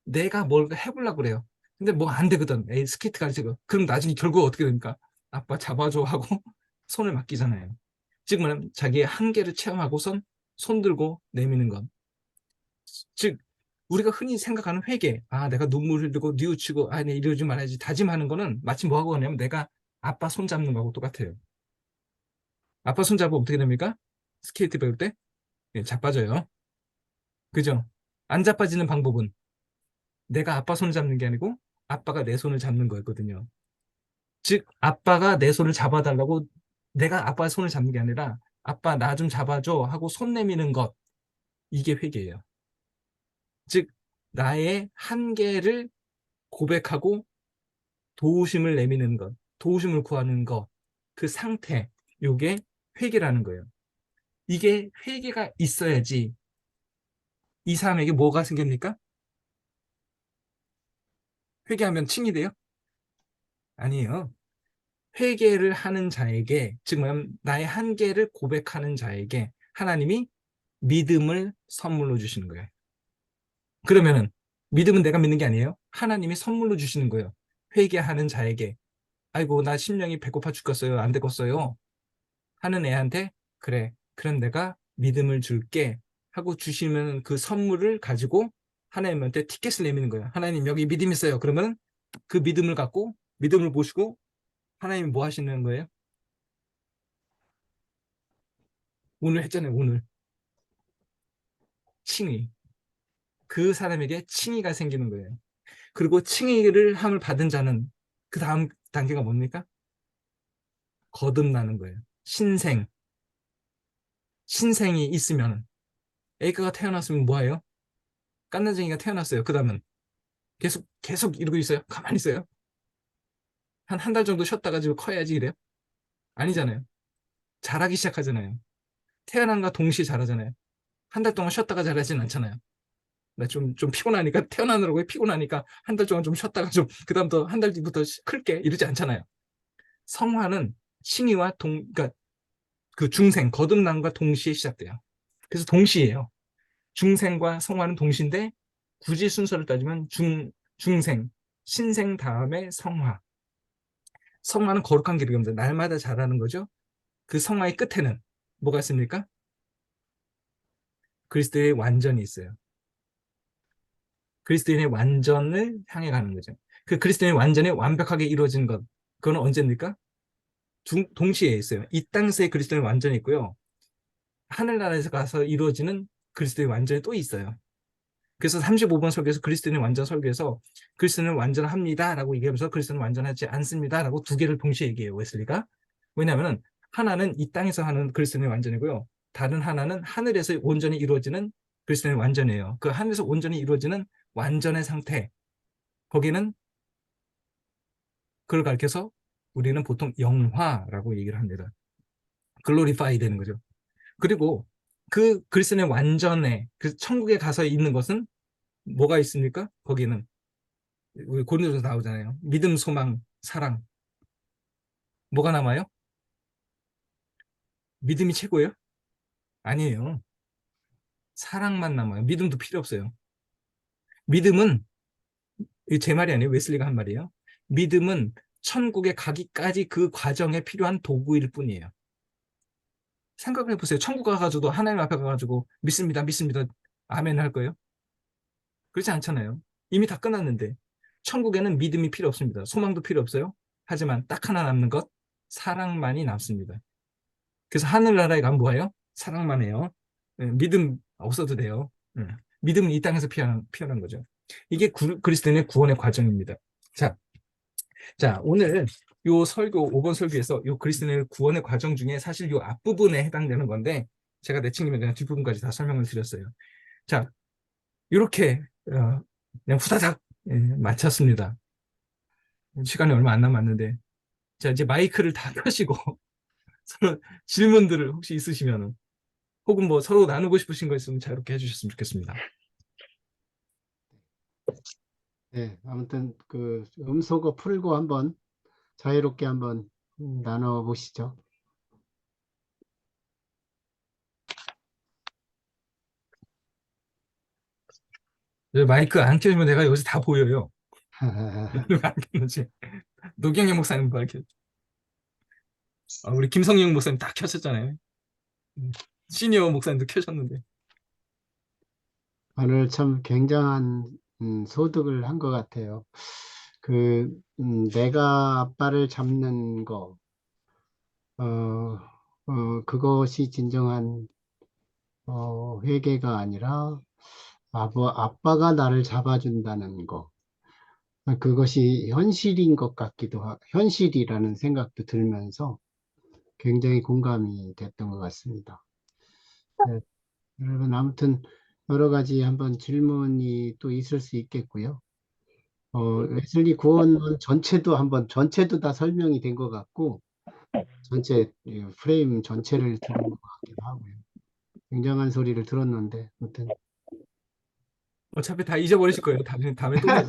내가 뭘 해보려고 그래요. 근데 뭐 안 되거든. 에이, 스케이트 가지고. 그럼 나중에 결국 어떻게 됩니까? 아빠 잡아줘 하고 손을 맡기잖아요. 즉 뭐냐면 자기의 한계를 체험하고선 손 들고 내미는 것. 즉 우리가 흔히 생각하는 회개, 아 내가 눈물 흘리고 뉘우치고 아 내 이러지 말아야지 다짐하는 거는 마치 뭐하고 하냐면 내가 아빠 손 잡는 거하고 똑같아요. 아빠 손 잡으면 어떻게 됩니까? 스케이트 배울 때 자빠져요. 그죠? 안 자빠지는 방법은 내가 아빠 손을 잡는 게 아니고 아빠가 내 손을 잡는 거였거든요. 즉 아빠가 내 손을 잡아달라고 내가 아빠의 손을 잡는 게 아니라 아빠 나 좀 잡아줘 하고 손 내미는 것, 이게 회개예요. 즉 나의 한계를 고백하고 도우심을 내미는 것, 도우심을 구하는 것, 그 상태, 요게 회개라는 거예요. 이게 회개가 있어야지 이 사람에게 뭐가 생깁니까? 회개하면 칭이 돼요? 아니에요. 회개를 하는 자에게, 즉 뭐냐면 나의 한계를 고백하는 자에게 하나님이 믿음을 선물로 주시는 거예요. 그러면은 믿음은 내가 믿는 게 아니에요. 하나님이 선물로 주시는 거예요. 회개하는 자에게. 아이고 나 심령이 배고파 죽겠어요. 안 되겠어요. 하는 애한테 그래. 그럼 내가 믿음을 줄게 하고 주시면 그 선물을 가지고 하나님한테 티켓을 내미는 거예요. 하나님 여기 믿음 있어요. 그러면 그 믿음을 갖고 믿음을 보시고 하나님이 뭐 하시는 거예요? 오늘 했잖아요. 오늘 칭의. 그 사람에게 칭의가 생기는 거예요. 그리고 칭의를 함을 받은 자는 그 다음 단계가 뭡니까? 거듭나는 거예요. 신생. 신생이 있으면 애가 태어났으면 뭐예요? 깐난쟁이가 태어났어요. 그 다음은 계속 이러고 있어요? 가만히 있어요? 한 달 정도 쉬었다가 지금 커야지 이래요? 아니잖아요. 자라기 시작하잖아요. 태어난과 동시에 자라잖아요. 한 달 동안 쉬었다가 자라진 않잖아요. 나 좀 피곤하니까 태어나느라고 피곤하니까 한 달 동안 좀 쉬었다가 좀 그다음부터 한 달 뒤부터 클게 이러지 않잖아요. 성화는 칭의와 그러니까 그 중생 거듭남과 동시에 시작돼요. 그래서 동시에요. 중생과 성화는 동시인데 굳이 순서를 따지면 중생, 신생 다음에 성화. 성화는 거룩한 길입니다. 날마다 자라는 거죠. 그 성화의 끝에는 뭐가 있습니까? 그리스도의 완전이 있어요. 그리스도인의 완전을 향해 가는 거죠. 그 그리스도인의 완전이 완벽하게 이루어진 것, 그건 언제입니까? 동시에 있어요. 이 땅에서의 그리스도인의 완전이 있고요. 하늘나라에서 가서 이루어지는 그리스도의 완전이 또 있어요. 그래서 35번 설교에서 그리스도인의 완전 설교에서 그리스도인은 완전합니다라고 얘기하면서 그리스도인은 완전하지 않습니다라고 두 개를 동시에 얘기해요. 웨슬리가. 왜냐하면 하나는 이 땅에서 하는 그리스도인의 완전이고요. 다른 하나는 하늘에서 온전히 이루어지는 그리스도인의 완전이에요. 그 하늘에서 온전히 이루어지는 완전의 상태. 거기는 그걸 가르쳐서 우리는 보통 영화라고 얘기를 합니다. 글로리파이 되는 거죠. 그리고 그 그리스도인의 완전에 그 천국에 가서 있는 것은 뭐가 있습니까? 거기는 우리 고린도서 나오잖아요. 믿음, 소망, 사랑. 뭐가 남아요? 믿음이 최고예요? 아니에요. 사랑만 남아요. 믿음도 필요 없어요. 믿음은 제 말이 아니에요. 웨슬리가 한 말이에요. 믿음은 천국에 가기까지 그 과정에 필요한 도구일 뿐이에요. 생각을 해보세요. 천국 가가지고도 하나님 앞에 가가지고 믿습니다, 믿습니다. 아멘 할 거예요? 그렇지 않잖아요. 이미 다 끝났는데. 천국에는 믿음이 필요 없습니다. 소망도 필요 없어요. 하지만 딱 하나 남는 것, 사랑만이 남습니다. 그래서 하늘나라에 가면 뭐예요? 사랑만 해요. 믿음 없어도 돼요. 믿음은 이 땅에서 피어난 거죠. 이게 그리스도인의 구원의 과정입니다. 자, 오늘 요 설교, 5번 설교에서 요 그리스도인의 구원의 과정 중에 사실 요 앞부분에 해당되는 건데, 제가 내친님에 그냥 뒷부분까지 다 설명을 드렸어요. 자, 이렇게, 그냥 후다닥, 마쳤습니다. 시간이 얼마 안 남았는데, 자, 이제 마이크를 다 켜시고, 서로 질문들을 혹시 있으시면, 혹은 뭐 서로 나누고 싶으신 거 있으면 자유롭게 해주셨으면 좋겠습니다. 네, 아무튼 그 음소거 풀고 한번 자유롭게 한번 나눠 보시죠. 마이크 안 켜지면 내가 여기서 다 보여요. 안 켜지. 노경영 목사님 밝혀. 우리 김성영 목사님 다 켜셨잖아요. 시니어 목사님도 켜셨는데. 오늘 참 굉장한 소득을 한 것 같아요. 내가 아빠를 잡는 거, 어, 그것이 진정한 회개가 아니라 아빠가 나를 잡아준다는 거, 그것이 현실인 것 같기도 현실이라는 생각도 들면서 굉장히 공감이 됐던 것 같습니다. 네, 여러분 아무튼 여러 가지 한번 질문이 또 있을 수 있겠고요. 웨슬리 구원론 전체도 다 설명이 된 것 같고, 전체 프레임 전체를 들은 것 같기도 하고요. 굉장한 소리를 들었는데, 아무튼 어차피 다 잊어버리실 거예요. 다음에 또 들어요.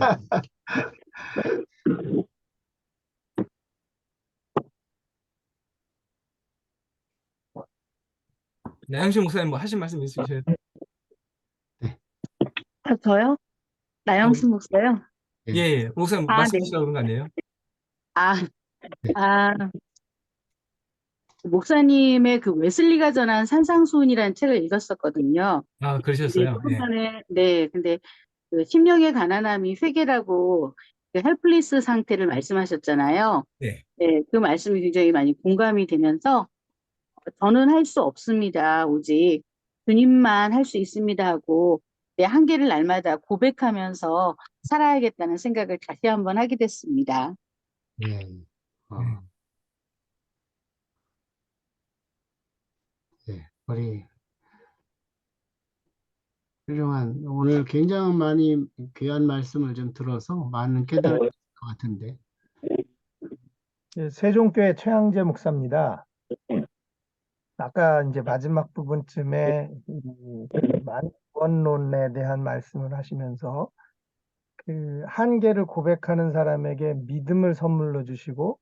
나영신 목사님 뭐 하신 말씀 있으셔야 돼요. 저요? 나영순 목사요? 예, 예. 목사님 아, 네. 말씀하시려고 그런 거 아니에요? 아, 네. 목사님의 그 웨슬리가 전한 산상수훈이라는 책을 읽었었거든요. 근데 그러셨어요. 조금 예. 전에, 네, 근데 그 심령의 가난함이 회개라고 그 헬플리스 상태를 말씀하셨잖아요. 네. 네, 그 말씀이 굉장히 많이 공감이 되면서 저는 할 수 없습니다. 오직 주님만 할 수 있습니다 하고 내 한계를 날마다 고백하면서 살아야겠다는 생각을 다시 한번 하게 됐습니다. 예. 어, 예. 우리 훌륭한 오늘 굉장히 많이 귀한 말씀을 좀 들어서 많은 깨달을 것 같은데. 예, 세종교회 최양재 목사입니다. 아까 이제 마지막 부분쯤에 이 만원론에 대한 말씀을 하시면서 그 한계를 고백하는 사람에게 믿음을 선물로 주시고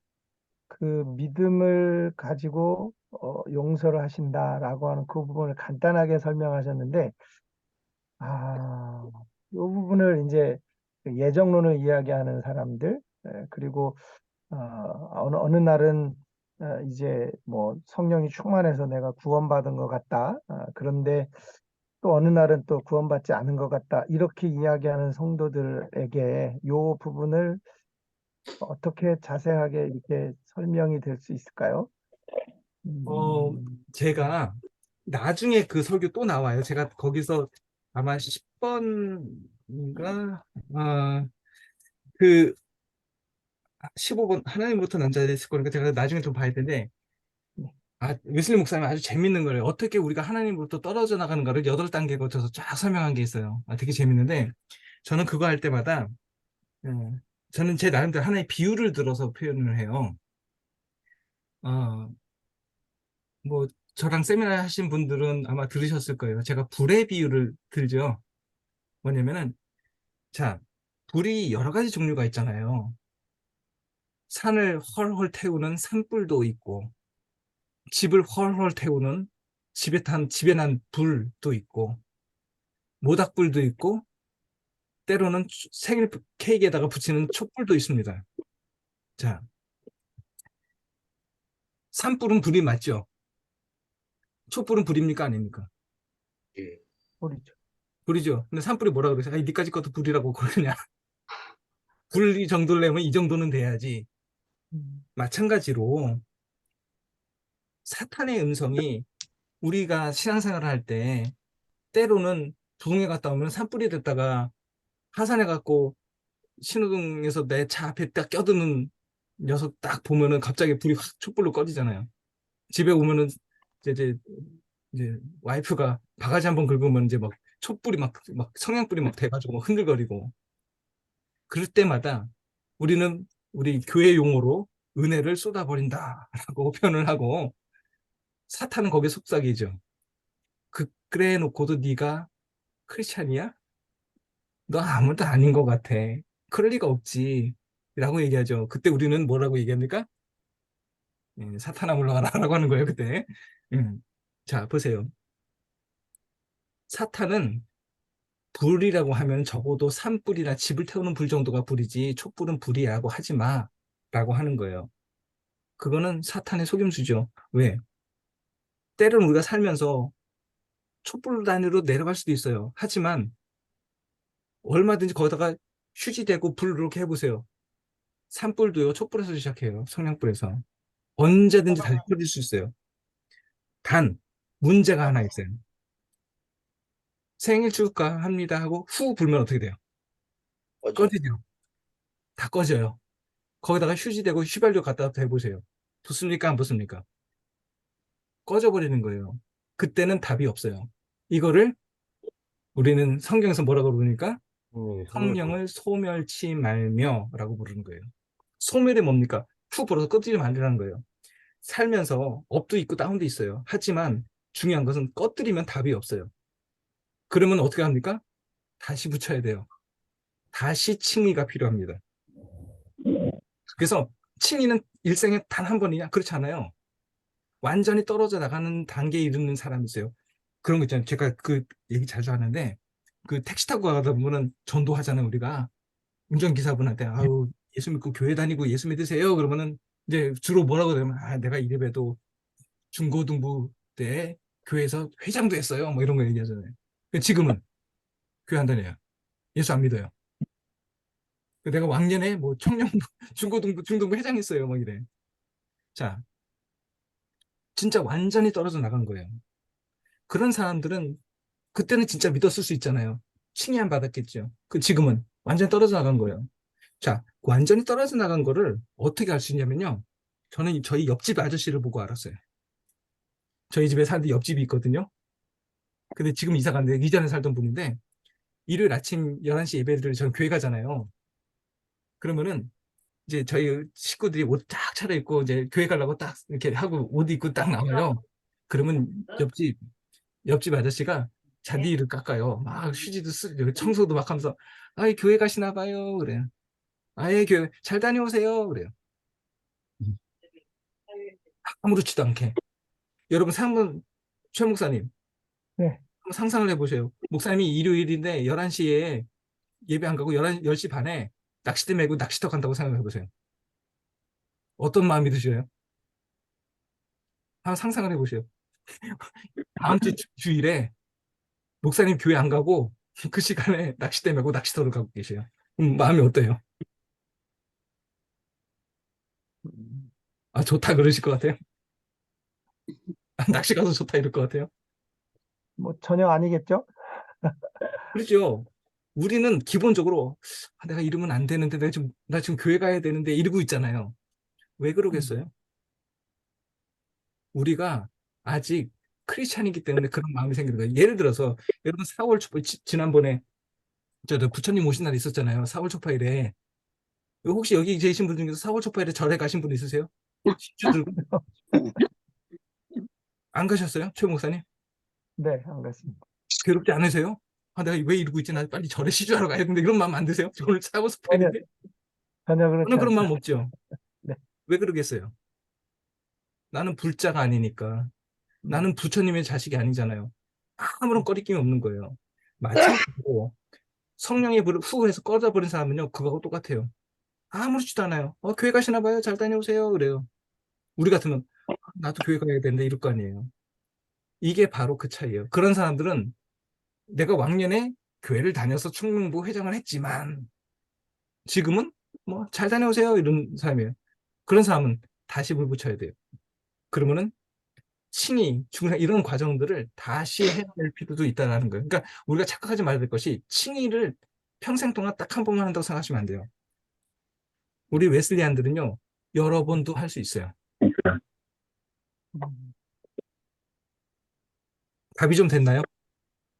그 믿음을 가지고 용서를 하신다라고 하는 그 부분을 간단하게 설명하셨는데, 이 부분을 이제 그 예정론을 이야기하는 사람들, 그리고 어느 날은 이제 뭐 성령이 충만해서 내가 구원받은 것 같다. 그런데 또 어느 날은 또 구원받지 않은 것 같다. 이렇게 이야기하는 성도들에게 이 부분을 어떻게 자세하게 이렇게 설명이 될 수 있을까요? 제가 나중에 그 설교 또 나와요. 제가 거기서 아마 10번인가, 그 15번 하나님부터 남자가 됐을 거니까 제가 나중에 좀 봐야 되는데, 웨슬리 목사님 아주 재밌는 거예요. 어떻게 우리가 하나님으로부터 떨어져 나가는가를 8단계 거쳐서 쫙 설명한 게 있어요. 되게 재밌는데, 저는 그거 할 때마다, 저는 제 나름대로 하나의 비유를 들어서 표현을 해요. 뭐, 저랑 세미나 하신 분들은 아마 들으셨을 거예요. 제가 불의 비유를 들죠. 뭐냐면은, 자, 불이 여러 가지 종류가 있잖아요. 산을 헐헐 태우는 산불도 있고, 집을 헐헐 태우는 집에 난 불도 있고, 모닥불도 있고, 때로는 생일 케이크에다가 붙이는 촛불도 있습니다. 자, 산불은 불이 맞죠? 촛불은 불입니까? 아닙니까? 우리죠. 불이죠. 근데 산불이 뭐라 그러세요? 아니, 니까지 것도 불이라고 그러냐? 불이 정도를 내면 이 정도는 돼야지. 마찬가지로 사탄의 음성이 우리가 신앙생활을 할 때 때로는 부흥회 갔다 오면 산불이 됐다가 하산해 갖고 신호등에서 내 차 앞에 딱 껴드는 녀석 딱 보면은 갑자기 불이 확 촛불로 꺼지잖아요. 집에 오면은 이제 이제 와이프가 바가지 한번 긁으면 이제 막 촛불이 막 성냥불이 막 돼가지고 막 흔들거리고, 그럴 때마다 우리는 우리 교회 용어로 은혜를 쏟아버린다라고 표현을 하고, 사탄은 거기에 속삭이죠. 그래 놓고도 네가 크리스찬이야? 너 아무도 아닌 것 같아. 그럴 리가 없지. 라고 얘기하죠. 그때 우리는 뭐라고 얘기합니까? 사탄아 물러가라 라고 하는 거예요, 그때. 자, 보세요. 사탄은 불이라고 하면 적어도 산불이나 집을 태우는 불 정도가 불이지 촛불은 불이라고 하지 마 라고 하는 거예요. 그거는 사탄의 속임수죠. 왜? 때로는 우리가 살면서 촛불 단위로 내려갈 수도 있어요. 하지만 얼마든지 거기다가 휴지대고 불 이렇게 해보세요. 산불도요, 촛불에서 시작해요. 성냥불에서. 언제든지 다시 켜질 수 있어요. 단, 문제가 하나 있어요. 생일 축하합니다 하고 후 불면 어떻게 돼요? 꺼지죠. 다 꺼져요. 거기다가 휴지 대고 휘발유 갖다 대보세요. 붙습니까? 안 붙습니까? 꺼져버리는 거예요. 그때는 답이 없어요. 이거를 우리는 성경에서 뭐라고 부르니까 성령을 소멸치 말며 라고 부르는 거예요. 소멸이 뭡니까? 후 불어서 꺼지면 안 되는 거예요. 살면서 업도 있고 다운도 있어요. 하지만 중요한 것은 꺼뜨리면 답이 없어요. 그러면 어떻게 합니까? 다시 붙여야 돼요. 다시 칭의가 필요합니다. 그래서 칭의는 일생에 단 한 번이냐? 그렇지 않아요. 완전히 떨어져 나가는 단계에 이르는 사람이 있어요. 그런 거 있잖아요. 제가 그 얘기 자주 하는데, 그 택시 타고 가다 보면은 전도하잖아요, 우리가. 운전기사분한테, 아우, 예수 믿고 교회 다니고 예수 믿으세요. 그러면은 이제 주로 뭐라고 그러면, 내가 이래봬도 중고등부 때 교회에서 회장도 했어요. 뭐 이런 거 얘기하잖아요. 지금은 교회 안 다녀요. 예수 안 믿어요. 내가 왕년에 뭐 청년부, 중등부 회장했어요. 막 이래. 자, 진짜 완전히 떨어져 나간 거예요. 그런 사람들은 그때는 진짜 믿었을 수 있잖아요. 칭의 안 받았겠죠. 지금은 완전히 떨어져 나간 거예요. 자, 완전히 떨어져 나간 거를 어떻게 알 수 있냐면요. 저는 저희 옆집 아저씨를 보고 알았어요. 저희 집에 사는데 옆집이 있거든요. 근데 지금 이사 갔는데 이전에 살던 분인데 일요일 아침 11시 예배를 저는 교회 가잖아요. 그러면은 이제 저희 식구들이 옷 딱 차려입고 이제 교회 가려고 딱 이렇게 하고 옷 입고 딱 나와요. 그러면 옆집 아저씨가 잔디를 깎아요. 막 휴지도 쓰고 청소도 막 하면서 아이 교회 가시나 봐요. 그래요. 아예 교회 잘 다녀오세요. 그래요. 아무렇지도 않게. 여러분 최 목사님 네. 한번 상상을 해보세요. 목사님이 일요일인데 11시에 예배 안 가고 10시 반에 낚싯대 메고 낚시터 간다고 생각해 보세요. 어떤 마음이 드셔요? 한번 상상을 해보세요. 다음 주 주일에 목사님 교회 안 가고 그 시간에 낚싯대 메고 낚시터를 가고 계세요. 마음이 어때요? 아, 좋다 그러실 것 같아요? 낚시 가서 좋다 이럴 것 같아요? 뭐 전혀 아니겠죠? 그렇죠. 우리는 기본적으로 내가 이러면 안 되는데 나 지금 교회 가야 되는데 이러고 있잖아요. 왜 그러겠어요? 우리가 아직 크리스찬이기 때문에 그런 마음이 생기는 거예요. 예를 들어서 여러분 4월 초 지난번에 저 부처님 오신 날 있었잖아요. 4월 초파일에 혹시 여기 계신 분 중에서 4월 초파일에 절에 가신 분 있으세요? 진주 들고 안 가셨어요? 최 목사님? 네, 안 갔습니다. 괴롭지 않으세요? 아, 내가 왜 이러고 있지? 나 빨리 절에 시주하러 가야 되는데 이런 마음 안 드세요? 저 오늘 4월 전혀, 초파일인데 전혀 그렇지 저는 그런 마음 않습니다. 없죠. 네. 왜 그러겠어요? 나는 불자가 아니니까. 나는 부처님의 자식이 아니잖아요. 아무런 꺼리낌이 없는 거예요. 마찬가지로 성령의 불을 후 해서 꺼져버린 사람은요, 그거하고 똑같아요. 아무렇지도 않아요. 교회 가시나 봐요. 잘 다녀오세요. 그래요. 우리 같으면 나도 교회 가야 되는데 이럴 거 아니에요. 이게 바로 그 차이예요. 그런 사람들은 내가 왕년에 교회를 다녀서 충명부 회장을 했지만 지금은 뭐 잘 다녀오세요. 이런 사람이에요. 그런 사람은 다시 불 붙여야 돼요. 그러면은 칭의, 중상 이런 과정들을 다시 해야 될 필요도 있다는 거예요. 그러니까 우리가 착각하지 말아야 될 것이 칭의를 평생 동안 딱 한 번만 한다고 생각하시면 안 돼요. 우리 웨슬리안들은요, 여러 번도 할 수 있어요. 답이 좀 됐나요?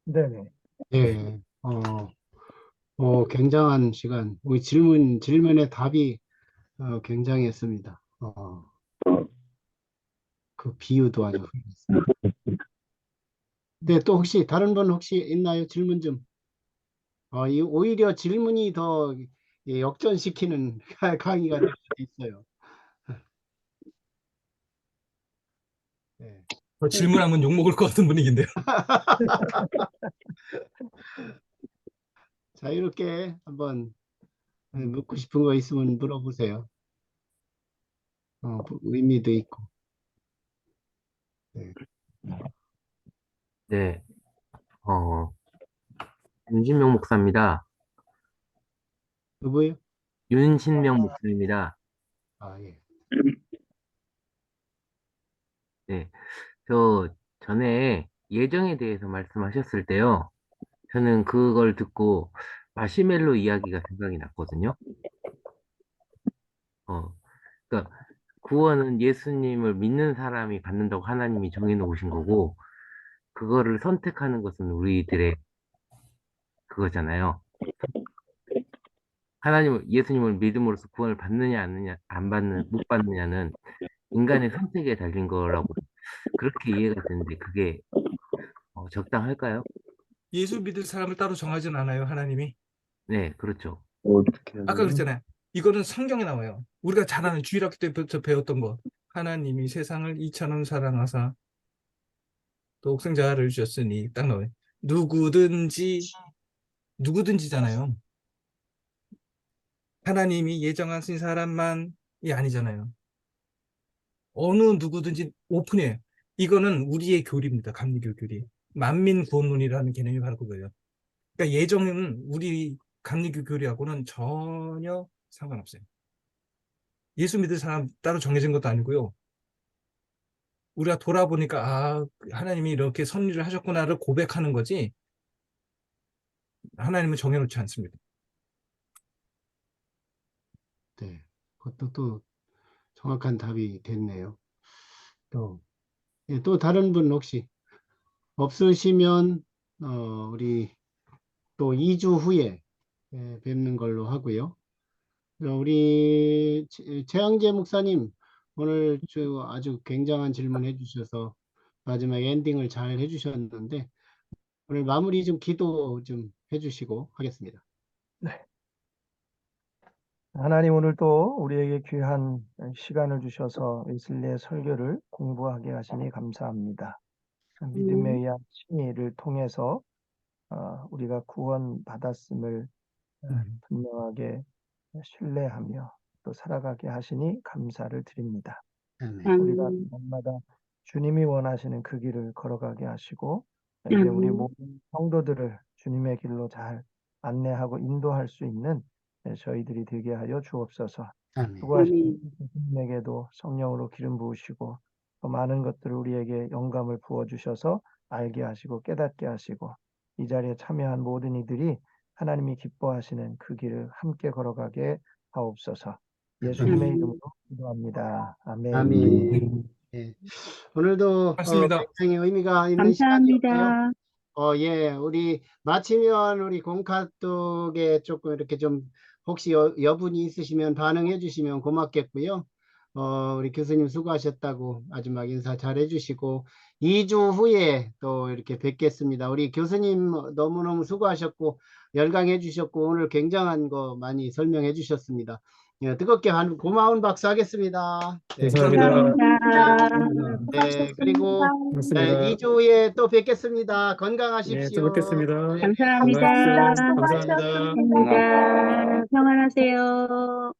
네네. 예, 굉장한 시간. 우리 질문의 답이 굉장했습니다. 그 비유도 아주 훌륭했습니다. 네, 또 혹시 다른 분 혹시 있나요? 질문 좀. 오히려 질문이 더 역전시키는 강의가 될 수도 있어요. 네. 질문하면 욕먹을 것 같은 분위기인데요. 자유롭게 한번 묻고 싶은 거 있으면 물어보세요. 의미도 있고. 네. 네, 어, 윤신명 목사입니다. 누구요? 윤신명 목사입니다. 아, 예. 네, 저 전에 예정에 대해서 말씀하셨을 때요. 저는 그걸 듣고 마시멜로 이야기가 생각이 났거든요. 어, 그러니까 구원은 예수님을 믿는 사람이 받는다고 하나님이 정해놓으신 거고, 그거를 선택하는 것은 우리들의 그거잖아요. 예수님을 믿음으로써 구원을 받느냐, 못 받느냐는 인간의 선택에 달린 거라고 그렇게 이해가 되는데 그게 적당할까요? 예수 믿을 사람을 따로 정하진 않아요, 하나님이. 네, 그렇죠. 아까 그랬잖아요. 이거는 성경에 나와요. 우리가 잘 아는 주일학교 때부터 배웠던 거. 하나님이 세상을 이처럼 사랑하사 독생자를 주셨으니 딱 나와요. 누구든지잖아요. 하나님이 예정하신 사람만이 아니잖아요. 어느 누구든지 오픈해요. 이거는 우리의 교리입니다. 감리교 교리. 만민 구원론이라는 개념이 바로 그거예요. 그러니까 예정은 우리 감리교 교리하고는 전혀 상관없어요. 예수 믿을 사람 따로 정해진 것도 아니고요. 우리가 돌아보니까 아, 하나님이 이렇게 섭리를 하셨구나를 고백하는 거지 하나님은 정해놓지 않습니다. 네. 그것도 또 정확한 답이 됐네요. 또, 예, 또 다른 분 혹시 없으시면 우리 또 2주 후에 뵙는 걸로 하고요. 우리 최양재 목사님 오늘 아주 굉장한 질문 해주셔서 마지막 엔딩을 잘 해주셨는데 오늘 마무리 좀 기도 좀 해주시고 하겠습니다. 하나님 오늘 또 우리에게 귀한 시간을 주셔서 웨슬리의 설교를 공부하게 하시니 감사합니다. 믿음에 의한 칭의를 통해서 우리가 구원받았음을 분명하게 신뢰하며 또 살아가게 하시니 감사를 드립니다. 아멘. 우리가 날마다 주님이 원하시는 그 길을 걸어가게 하시고 이제 우리 모든 성도들을 주님의 길로 잘 안내하고 인도할 수 있는 저희들이 되게 하여 주옵소서. 아멘. 수고하신 교수님에게도 성령으로 기름 부으시고 또 많은 것들을 우리에게 영감을 부어주셔서 알게 하시고 깨닫게 하시고 이 자리에 참여한 모든 이들이 하나님이 기뻐하시는 그 길을 함께 걸어가게 하옵소서. 예수님의 이름으로 기도합니다. 아멘. 아멘. 예. 오늘도 맞습니다. 굉장히 의미가 있는 시간이었고요. 감사합니다. 예, 우리 마치면 우리 공카톡에 조금 이렇게 좀 혹시 여분이 있으시면 반응해 주시면 고맙겠고요. 우리 교수님 수고하셨다고 마지막 인사 잘 해주시고 2주 후에 또 이렇게 뵙겠습니다. 우리 교수님 너무너무 수고하셨고 열강해 주셨고 오늘 굉장한 거 많이 설명해 주셨습니다. 예, 뜨겁게 고마운 박수 하겠습니다. 네, 감사합니다. 네, 그리고 맞습니다. 2주에 또 뵙겠습니다. 예, 건강하십시오. 또 뵙겠습니다. 감사합니다. 감사합니다. 감사합니다. 평안하세요.